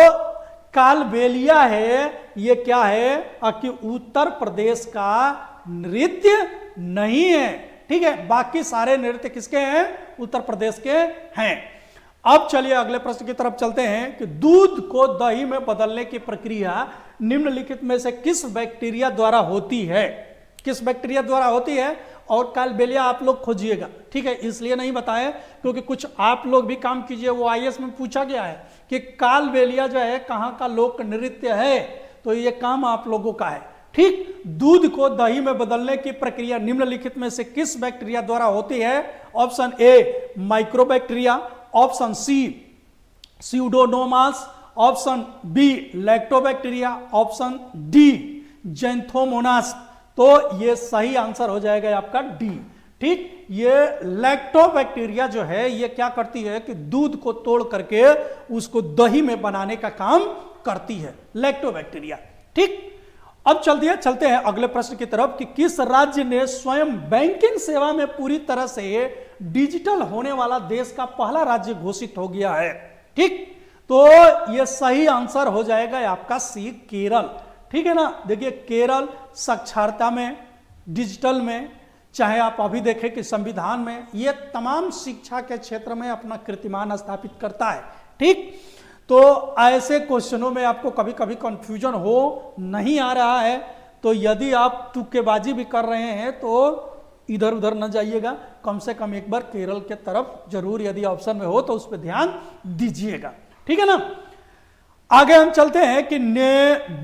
कालबेलिया है ये क्या है कि उत्तर प्रदेश का नृत्य नहीं है। ठीक है, बाकी सारे नृत्य किसके हैं, उत्तर प्रदेश के हैं। अब चलिए अगले प्रश्न की तरफ चलते हैं कि दूध को दही में बदलने की प्रक्रिया निम्नलिखित में से किस बैक्टीरिया द्वारा होती है। किस बैक्टीरिया द्वारा होती है, और कालबेलिया आप लोग खोजिएगा। ठीक है, इसलिए नहीं बताए क्योंकि कुछ आप लोग भी काम कीजिए, वो आईएएस में पूछा गया है कि कालबेलिया जो है कहाँ का लोक नृत्य है, तो ये काम आप लोगों का है। ठीक, दूध को दही में बदलने की प्रक्रिया निम्नलिखित में से किस बैक्टीरिया द्वारा होती है। Option A mycobacteria, option C pseudomonas, option B lactobacteria, option D xanthomonas. तो ये सही आंसर हो जाएगा आपका डी। ठीक, ये लैक्टोबैक्टीरिया जो है ये क्या करती है कि दूध को तोड़ करके उसको दही में बनाने का काम करती है, लैक्टोबैक्टीरिया। ठीक, अब चलते हैं अगले प्रश्न की तरफ कि किस राज्य ने स्वयं बैंकिंग सेवा में पूरी तरह से डिजिटल होने वाला देश का पहला राज्य घोषित हो गया है। ठीक, तो यह सही आंसर हो जाएगा आपका सी केरल। ठीक है ना, देखिए केरल साक्षरता में, डिजिटल में, चाहे आप अभी देखें कि संविधान में, ये तमाम शिक्षा के क्षेत्र में अपना कीर्तिमान स्थापित करता है। ठीक, तो ऐसे क्वेश्चनों में आपको कभी कभी कंफ्यूजन हो नहीं आ रहा है, तो यदि आप तुक्केबाजी भी कर रहे हैं तो इधर उधर न जाइएगा, कम से कम एक बार केरल के तरफ जरूर यदि ऑप्शन में हो तो उस पर ध्यान दीजिएगा। ठीक है ना, आगे हम चलते हैं कि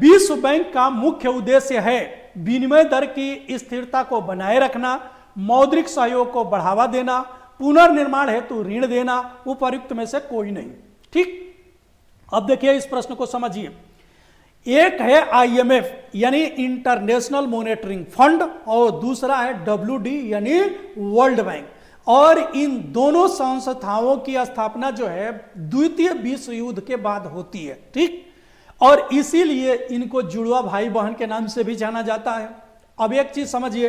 विश्व बैंक का मुख्य उद्देश्य है विनिमय दर की स्थिरता को बनाए रखना, मौद्रिक सहयोग को बढ़ावा देना, पुनर्निर्माण हेतु ऋण देना, उपर्युक्त में से कोई नहीं। ठीक, अब देखिए इस प्रश्न को समझिए। एक है आईएमएफ यानी इंटरनेशनल मॉनेटरिंग फंड, और दूसरा है डब्ल्यूडी यानी वर्ल्ड बैंक, और इन दोनों संस्थाओं की स्थापना जो है द्वितीय विश्व युद्ध के बाद होती है। ठीक, और इसीलिए इनको जुड़वा भाई बहन के नाम से भी जाना जाता है। अब एक चीज समझिए,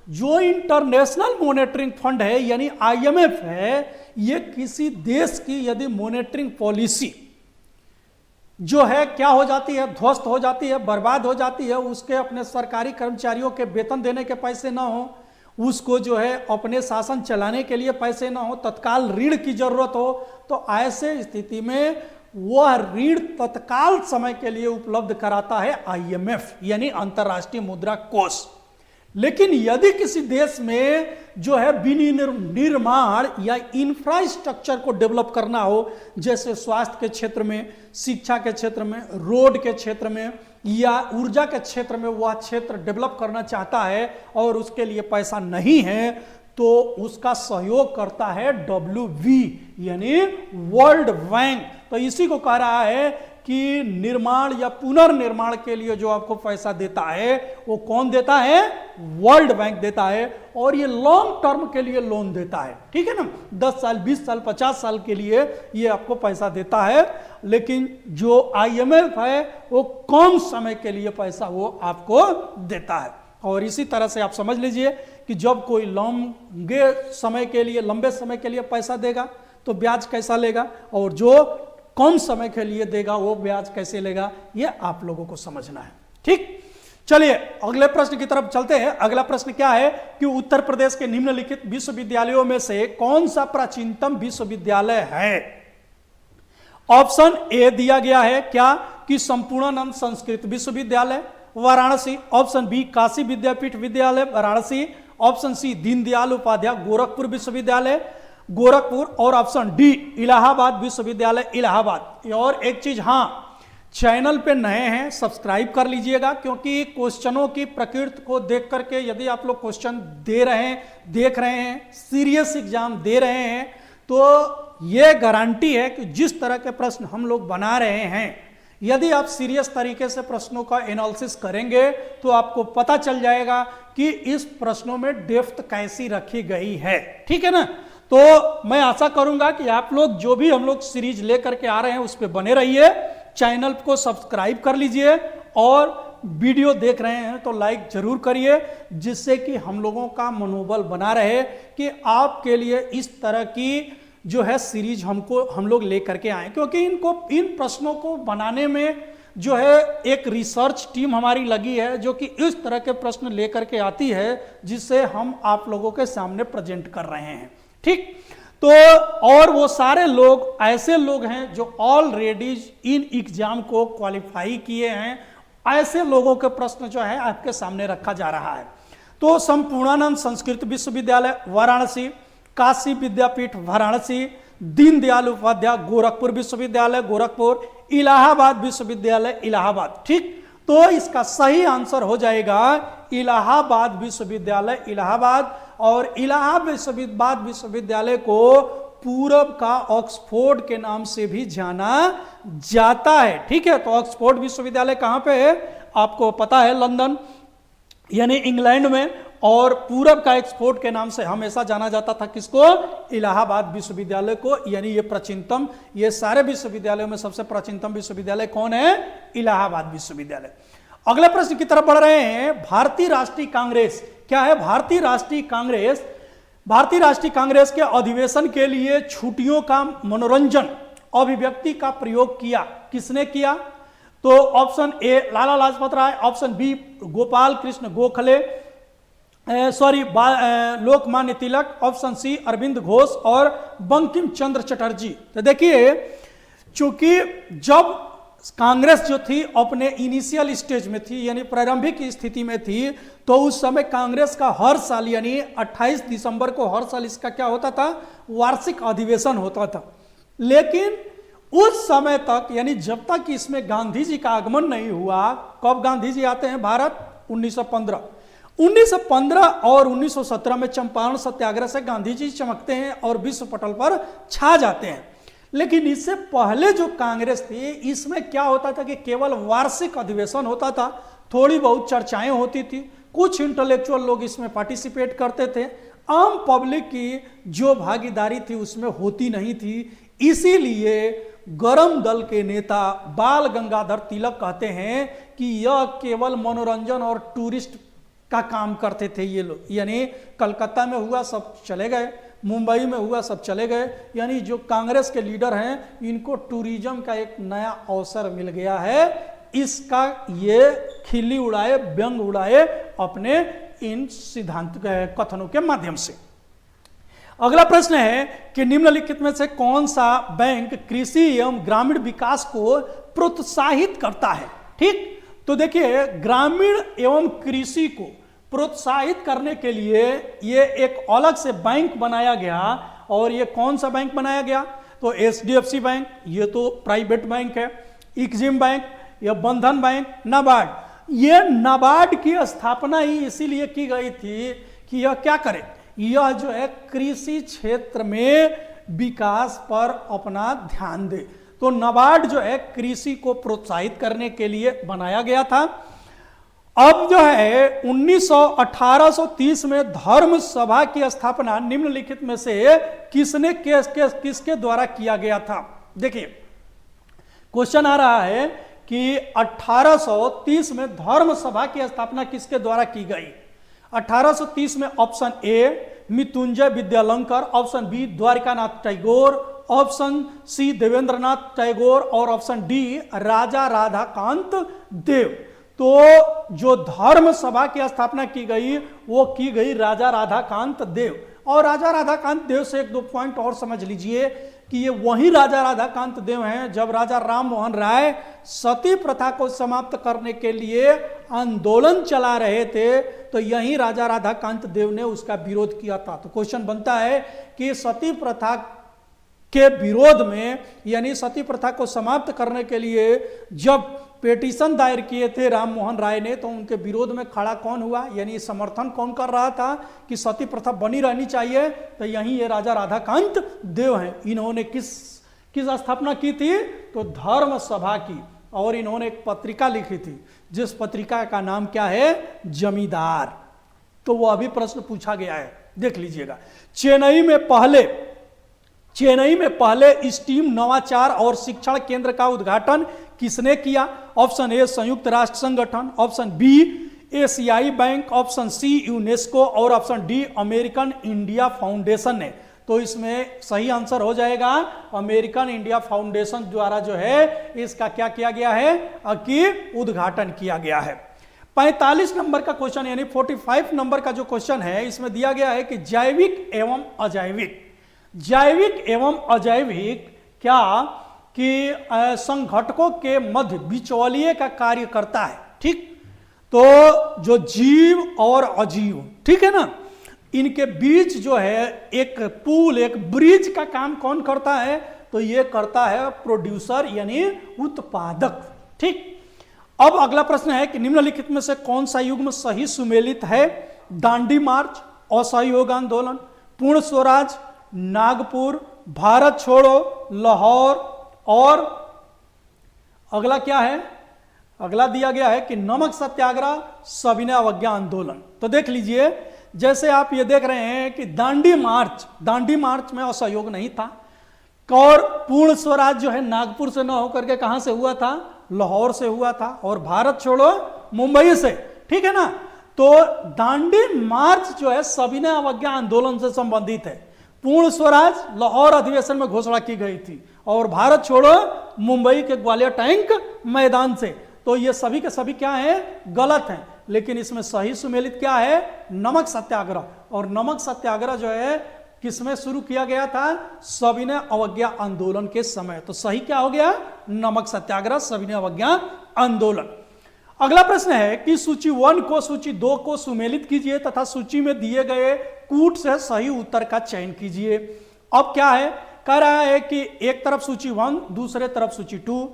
जो इंटरनेशनल मॉनेटरिंग फंड है यानी आईएमएफ है, ये किसी देश की यदि मॉनेटरिंग पॉलिसी जो है क्या हो जाती है, ध्वस्त हो जाती है, बर्बाद हो जाती है, उसके अपने सरकारी कर्मचारियों के वेतन देने के पैसे ना हो, उसको जो है अपने शासन चलाने के लिए पैसे ना हो, तत्काल ऋण की जरूरत हो, तो ऐसे स्थिति में वह ऋण तत्काल समय के लिए उपलब्ध कराता है आईएमएफ यानी अंतर्राष्ट्रीय मुद्रा कोष। लेकिन यदि किसी देश में जो है विनिर्माण या इंफ्रास्ट्रक्चर को डेवलप करना हो, जैसे स्वास्थ्य के क्षेत्र में, शिक्षा के क्षेत्र में, रोड के क्षेत्र में या ऊर्जा के क्षेत्र में, वह क्षेत्र डेवलप करना चाहता है और उसके लिए पैसा नहीं है, तो उसका सहयोग करता है डब्ल्यूवी यानी वर्ल्ड बैंक। तो इसी को कह रहा है कि निर्माण या पुनर्निर्माण के लिए जो आपको पैसा देता है वो कौन देता है, वर्ल्ड बैंक देता है, और ये लॉन्ग टर्म के लिए लोन देता है। ठीक है ना, 10 साल 20 साल 50 साल के लिए ये आपको पैसा देता है, लेकिन जो आईएमएफ है वो कम समय के लिए पैसा वो आपको देता है। और इसी तरह से आप समझ लीजिए कि जब कोई लंबे समय के लिए पैसा देगा तो ब्याज कैसा लेगा, और जो कम समय के लिए देगा वो ब्याज कैसे लेगा, ये आप लोगों को समझना है। ठीक, चलिए अगले प्रश्न की तरफ चलते हैं। अगला प्रश्न क्या है कि उत्तर प्रदेश के निम्नलिखित विश्वविद्यालयों में से कौन सा प्राचीनतम विश्वविद्यालय है। ऑप्शन ए दिया गया है क्या कि संपूर्णानंद संस्कृत विश्वविद्यालय वाराणसी, ऑप्शन बी काशी विद्यापीठ विद्यालय वाराणसी, ऑप्शन सी दीनदयाल उपाध्याय गोरखपुर विश्वविद्यालय गोरखपुर, और ऑप्शन डी इलाहाबाद विश्वविद्यालय इलाहाबाद। और एक चीज, हाँ, चैनल पे नए हैं सब्सक्राइब कर लीजिएगा, क्योंकि क्वेश्चनों की प्रकृति को देख करके यदि आप लोग क्वेश्चन देख रहे हैं, सीरियस एग्जाम दे रहे हैं, तो ये गारंटी है कि जिस तरह के प्रश्न हम लोग बना रहे हैं, यदि आप सीरियस तरीके से प्रश्नों का एनालिसिस करेंगे तो आपको पता चल जाएगा कि इस प्रश्नों में डेप्थ कैसी रखी गई है। ठीक है ना, तो मैं आशा करूंगा कि आप लोग जो भी हम लोग सीरीज लेकर के आ रहे हैं उस पर बने रहिए, चैनल को सब्सक्राइब कर लीजिए, और वीडियो देख रहे हैं तो लाइक जरूर करिए, जिससे कि हम लोगों का मनोबल बना रहे कि आपके लिए इस तरह की जो है सीरीज हम लोग लेकर के आए। क्योंकि इन प्रश्नों को बनाने में जो है एक रिसर्च टीम हमारी लगी है, जो कि इस तरह के प्रश्न लेकर के आती है, जिससे हम आप लोगों के सामने प्रेजेंट कर रहे हैं। ठीक, तो और वो सारे लोग ऐसे लोग हैं जो ऑलरेडी इन एग्जाम को क्वालिफाई किए हैं, ऐसे लोगों के प्रश्न जो है आपके सामने रखा जा रहा है। तो संपूर्णानंद संस्कृत विश्वविद्यालय वाराणसी, काशी विद्यापीठ वाराणसी, दीनदयाल उपाध्याय गोरखपुर विश्वविद्यालय गोरखपुर, इलाहाबाद विश्वविद्यालय इलाहाबाद। ठीक, तो इसका सही आंसर हो जाएगा इलाहाबाद विश्वविद्यालय इलाहाबाद। और इलाहाबाद विश्वविद्यालय को पूरब का ऑक्सफोर्ड के नाम से भी जाना जाता है। ठीक है, तो ऑक्सफोर्ड विश्वविद्यालय कहां पे है आपको पता है, लंदन यानी इंग्लैंड में। और पूरब का ऑक्सफोर्ड के नाम से हमेशा जाना जाता था किसको, इलाहाबाद विश्वविद्यालय को, यानी ये प्राचीनतम, ये सारे विश्वविद्यालयों में सबसे प्राचीनतम विश्वविद्यालय कौन है, इलाहाबाद विश्वविद्यालय। अगले प्रश्न की तरफ बढ़ रहे हैं। भारतीय राष्ट्रीय कांग्रेस क्या है, भारतीय राष्ट्रीय कांग्रेस, भारतीय राष्ट्रीय कांग्रेस के अधिवेशन के लिए छुट्टियों का मनोरंजन अभिव्यक्ति का प्रयोग किया, किसने किया, तो option A Lala Lajpat Rai, option B Gopal Krishna Gokhale, Lokmanya Tilak, option C Aurobindo Ghosh और बंकिम चंद्र चटर्जी। तो देखिए, चूंकि जब कांग्रेस जो थी अपने इनिशियल स्टेज में थी, यानी प्रारंभिक स्थिति में थी, तो उस समय कांग्रेस का हर साल यानी 28 दिसंबर को हर साल इसका क्या होता था, वार्षिक अधिवेशन होता था। लेकिन उस समय तक, यानी जब तक इसमें गांधी जी का आगमन नहीं हुआ, कब गांधी जी आते हैं भारत, 1915 और 1917 में चंपारण सत्याग्रह से गांधी जी चमकते हैं और विश्व पटल पर छा जाते हैं। लेकिन इससे पहले जो कांग्रेस थी, इसमें क्या होता था कि केवल वार्षिक अधिवेशन होता था, थोड़ी बहुत चर्चाएं होती थी, कुछ इंटेलेक्चुअल लोग इसमें पार्टिसिपेट करते थे, आम पब्लिक की जो भागीदारी थी उसमें होती नहीं थी। इसीलिए गरम दल के नेता बाल गंगाधर तिलक कहते हैं कि यह केवल मनोरंजन और टूरिस्ट का काम करते थे ये लोग, यानी कलकत्ता में हुआ सब चले गए, मुंबई में हुआ सब चले गए, यानी जो कांग्रेस के लीडर हैं इनको टूरिज्म का एक नया अवसर मिल गया है, इसका ये खिल्ली उड़ाए, व्यंग उड़ाए अपने इन सिद्धांत कथनों के माध्यम से। अगला प्रश्न है कि निम्नलिखित में से कौन सा बैंक कृषि एवं ग्रामीण विकास को प्रोत्साहित करता है। ठीक, तो देखिए, ग्रामीण एवं कृषि को प्रोत्साहित करने के लिए ये एक अलग से बैंक बनाया गया। और ये कौन सा बैंक बनाया गया, तो HDFC बैंक, ये तो प्राइवेट बैंक है, एक्जिम बैंक, या बंधन बैंक, नाबार्ड। ये नाबार्ड की स्थापना ही इसीलिए की गई थी कि यह क्या करे, यह जो है कृषि क्षेत्र में विकास पर अपना ध्यान दे। तो नाबार्ड जो है कृषि को प्रोत्साहित करने के लिए बनाया गया था। अब जो है 1830 में धर्म सभा की स्थापना निम्नलिखित में से किसके द्वारा किया गया था। देखिए, क्वेश्चन आ रहा है कि 1830 में धर्म सभा की स्थापना किसके द्वारा की गई। 1830 में option A Mrityunjay Vidyalankar, option B Dwarkanath Tagore, option C Debendranath Tagore और ऑप्शन डी राजा राधाकांत देव। तो जो धर्म सभा की स्थापना की गई वो की गई राजा राधाकांत देव। और राजा राधाकांत देव से एक दो पॉइंट और समझ लीजिए कि ये वही राजा राधाकांत देव हैं जब राजा राम मोहन राय सती प्रथा को समाप्त करने के लिए आंदोलन चला रहे थे, तो यही राजा राधाकांत देव ने उसका विरोध किया था। तो क्वेश्चन बनता है कि सती प्रथा के विरोध में, यानी सती प्रथा को समाप्त करने के लिए जब पेटिशन दायर किए थे राम मोहन राय ने, तो उनके विरोध में खड़ा कौन हुआ, यानी समर्थन कौन कर रहा था कि सती प्रथा बनी रहनी चाहिए, तो यही ये राजा राधाकांत देव हैं। इन्होंने किस स्थापना की थी, तो धर्म सभा की। और इन्होंने एक पत्रिका लिखी थी जिस पत्रिका का नाम क्या है, जमींदार। तो वो अभी प्रश्न पूछा गया है, देख लीजिएगा। चेन्नई में पहले स्टीम नवाचार और शिक्षण केंद्र का उद्घाटन किसने किया। ऑप्शन ए संयुक्त राष्ट्र संगठन, ऑप्शन बी एशियाई बैंक, ऑप्शन सी यूनेस्को और option D American India foundation ने। तो इसमें सही आंसर हो जाएगा अमेरिकन इंडिया फाउंडेशन द्वारा जो है इसका क्या किया गया है कि उद्घाटन किया गया है। 45 नंबर का क्वेश्चन यानी 45 नंबर का जो क्वेश्चन है इसमें दिया गया है कि जैविक एवं अजैविक क्या कि संघटकों के मध्य बिचौलिए का कार्य करता है। ठीक, तो जो जीव और अजीव, ठीक है ना, इनके बीच जो है एक पुल, एक ब्रिज का काम कौन करता है, तो ये करता है प्रोड्यूसर यानी उत्पादक। ठीक, अब अगला प्रश्न है कि निम्नलिखित में से कौन सा युग्म सही सुमेलित है। दांडी मार्च, असहयोग आंदोलन, पूर्ण स्वराज, नागपुर, भारत छोड़ो, लाहौर, और अगला क्या है, अगला दिया गया है कि नमक सत्याग्रह, सविनय अवज्ञा आंदोलन। तो देख लीजिए, जैसे आप ये देख रहे हैं कि दांडी मार्च में असहयोग नहीं था, और पूर्ण स्वराज जो है नागपुर से न होकर के कहां से हुआ था, लाहौर से हुआ था, और भारत छोड़ो मुंबई से, ठीक है ना। तो दांडी मार्च जो है सविनय अवज्ञा आंदोलन से संबंधित है। पूर्ण स्वराज लाहौर अधिवेशन में घोषणा की गई थी, और भारत छोड़ो मुंबई के ग्वालियर टैंक मैदान से। तो ये सभी के सभी क्या है, गलत हैं। लेकिन इसमें सही सुमेलित क्या है, नमक सत्याग्रह। और नमक सत्याग्रह जो है किसमें शुरू किया गया था, सविनय अवज्ञा आंदोलन के समय। तो सही क्या हो गया, नमक सत्याग्रह, सविनय अवज्ञा आंदोलन। अगला प्रश्न है कि सूची 1 को सूची 2 को सुमेलित कीजिए तथा सूची में दिए गए कूट से सही उत्तर का चयन कीजिए। अब क्या है, कह रहा है कि एक तरफ सूची 1, दूसरे तरफ सूची 2।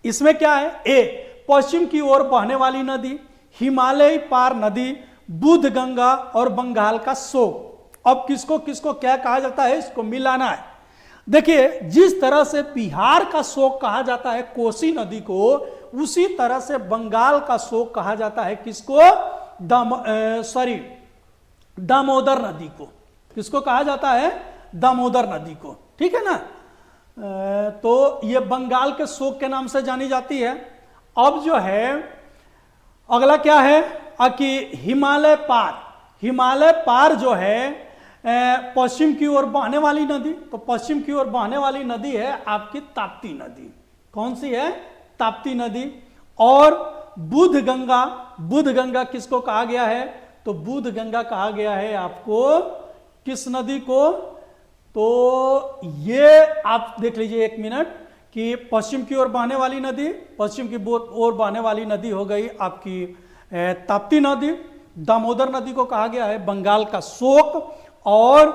इसमें क्या है, ए पश्चिम की ओर बहने वाली नदी, हिमालय पार नदी, बुध गंगा और बंगाल का शोक। अब किसको किसको क्या कहा जाता है, इसको मिलाना है। देखिए, जिस तरह से बिहार का शोक कहा जाता है कोसी नदी को, उसी तरह से बंगाल का शोक कहा जाता है किसको, दामोदर नदी को। किसको कहा जाता है, दामोदर नदी को, ठीक है ना। तो ये बंगाल के शोक के नाम से जानी जाती है। अब जो है अगला क्या है कि हिमालय पार जो है पश्चिम की ओर बहने वाली नदी। तो पश्चिम की ओर बहने वाली नदी है आपकी ताप्ती नदी। कौन सी है, ताप्ती नदी। और बुध गंगा किसको कहा गया है, तो बुध गंगा कहा गया है आपको किस नदी को, तो ये आप देख लीजिए एक मिनट कि पश्चिम की ओर बहने वाली नदी, पश्चिम की ओर बहने वाली नदी हो गई आपकी ताप्ती नदी। दामोदर नदी को कहा गया है बंगाल का शोक, और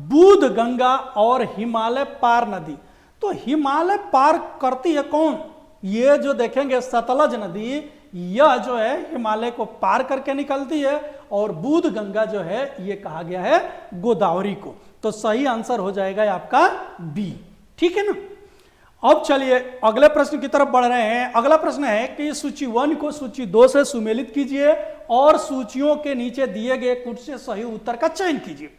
बुध गंगा और हिमालय पार नदी। तो हिमालय पार करती है कौन, ये जो देखेंगे सतलज नदी, यह जो है हिमालय को पार करके निकलती है, और बुध गंगा जो है ये कहा गया है गोदावरी को। तो सही आंसर हो जाएगा आपका बी, ठीक है ना। अब चलिए अगले प्रश्न की तरफ बढ़ रहे हैं। अगला प्रश्न है कि सूची 1 को सूची 2 से सुमेलित कीजिए और सूचियों के नीचे दिए गए कुछ से सही उत्तर का चयन कीजिए।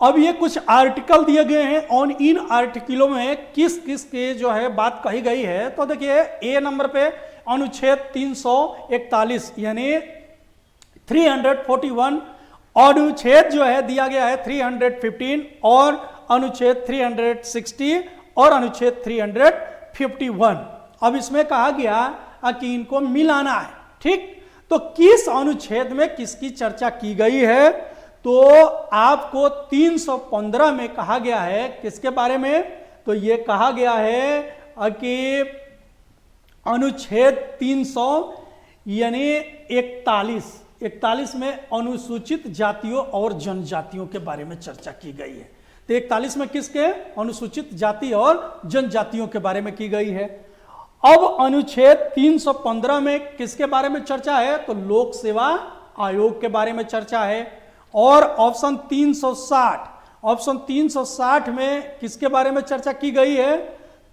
अब ये कुछ आर्टिकल दिए गए हैं और इन आर्टिकलों में किस किस के जो है बात कही गई है। तो देखिए, ए नंबर पे अनुच्छेद 341 यानी 341, अनुच्छेद जो है दिया गया है 315, और अनुच्छेद 360 और अनुच्छेद 351। अब इसमें कहा गया कि इनको मिलाना है, ठीक। तो किस अनुच्छेद में किसकी चर्चा की गई है, तो आपको 315 में कहा गया है किसके बारे में, तो ये कहा गया है कि अनुच्छेद 300 यानी 41 में अनुसूचित जातियों और जनजातियों के बारे में चर्चा की गई है। तो 41 में किसके, अनुसूचित जाति और जनजातियों के बारे में की गई है। अब अनुच्छेद 315 में किसके बारे में चर्चा है, तो लोक सेवा आयोग के बारे में चर्चा है। और ऑप्शन 360 में किसके बारे में चर्चा की गई है,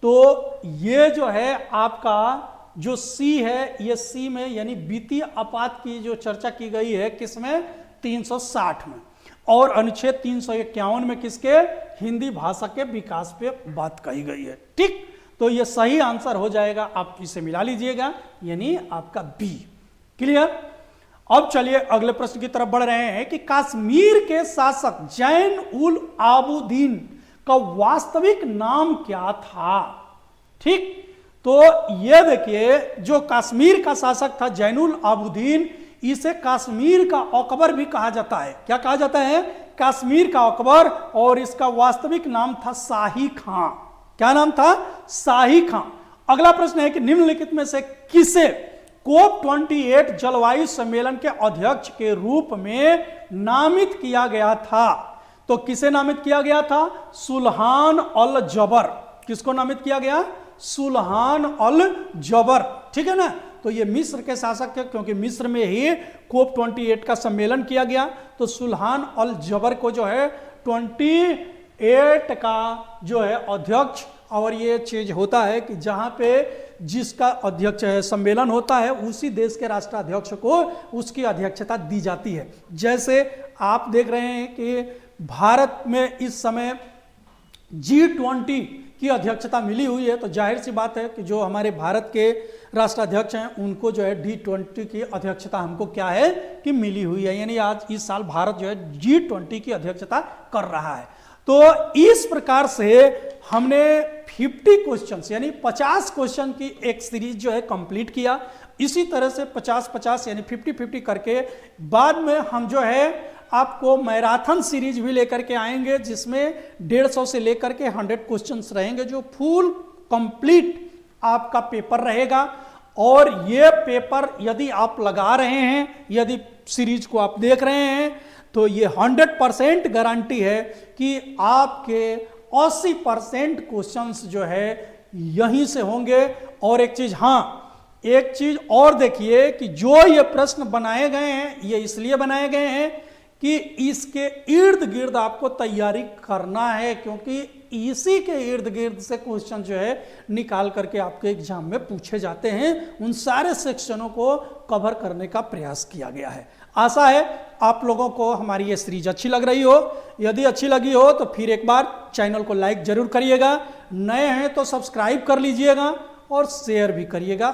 तो ये जो है आपका जो सी है, ये सी में यानी वित्तीय आपात की जो चर्चा की गई है किसमें, 360 में। और अनुच्छेद 351 में किसके, हिंदी भाषा के विकास पे बात कही गई है, ठीक। तो ये सही आंसर हो जाएगा, आप इसे मिला लीजिएगा, यानी आपका बी। क्लियर। अब चलिए अगले प्रश्न की तरफ बढ़ रहे हैं कि कश्मीर के शासक जैन उल आबुदीन का वास्तविक नाम क्या था, ठीक। तो ये देखिए, जो कश्मीर का शासक था जैनुल आबुदीन, इसे कश्मीर का अकबर भी कहा जाता है। क्या कहा जाता है, कश्मीर का अकबर। और इसका वास्तविक नाम था शाही खां। क्या नाम था, शाही खां। अगला प्रश्न है कि निम्नलिखित में से किसे COP28 जलवायु सम्मेलन के अध्यक्ष के रूप में नामित किया गया था, तो किसे नामित किया गया था, सुल्तान अल जबर। किसको नामित किया गया, सुल्तान अल जबर, ठीक है ना। तो ये मिस्र के शासक थे, क्योंकि मिस्र में ही COP28 का सम्मेलन किया गया। तो सुल्तान अल जबर को जो है 8 का जो है अध्यक्ष, और ये चीज होता है कि जहां पे जिसका अध्यक्ष है सम्मेलन होता है उसी देश के राष्ट्राध्यक्ष को उसकी अध्यक्षता दी जाती है। जैसे आप देख रहे हैं कि भारत में इस समय G20 की अध्यक्षता मिली हुई है, तो जाहिर सी बात है कि जो हमारे भारत के राष्ट्राध्यक्ष हैं उनको जो है G20 की अध्यक्षता हमको क्या है कि मिली हुई है, यानी आज इस साल भारत जो है G20 की अध्यक्षता कर रहा है। तो इस प्रकार से हमने 50 क्वेश्चंस यानी 50 क्वेश्चन की एक सीरीज जो है कंप्लीट किया। इसी तरह से 50-50 यानी 50-50 करके बाद में हम जो है आपको मैराथन सीरीज भी लेकर के आएंगे, जिसमें 150 से लेकर के 100 क्वेश्चंस रहेंगे, जो फुल कंप्लीट आपका पेपर रहेगा। और ये पेपर यदि आप लगा रहे हैं, यदि सीरीज को आप देख रहे हैं, तो ये 100% गारंटी है कि आपके 80% क्वेश्चंस जो है यहीं से होंगे। और एक चीज, हाँ एक चीज और देखिए कि जो ये प्रश्न बनाए गए हैं ये इसलिए बनाए गए हैं कि इसके इर्द गिर्द आपको तैयारी करना है, क्योंकि इसी के इर्द गिर्द से क्वेश्चन जो है निकाल करके आपके एग्जाम में पूछे जाते हैं। उन सारे सेक्शनों को कवर करने का प्रयास किया गया है। आशा है आप लोगों को हमारी ये सीरीज अच्छी लग रही हो। यदि अच्छी लगी हो तो फिर एक बार चैनल को लाइक जरूर करिएगा, नए हैं तो सब्सक्राइब कर लीजिएगा और शेयर भी करिएगा।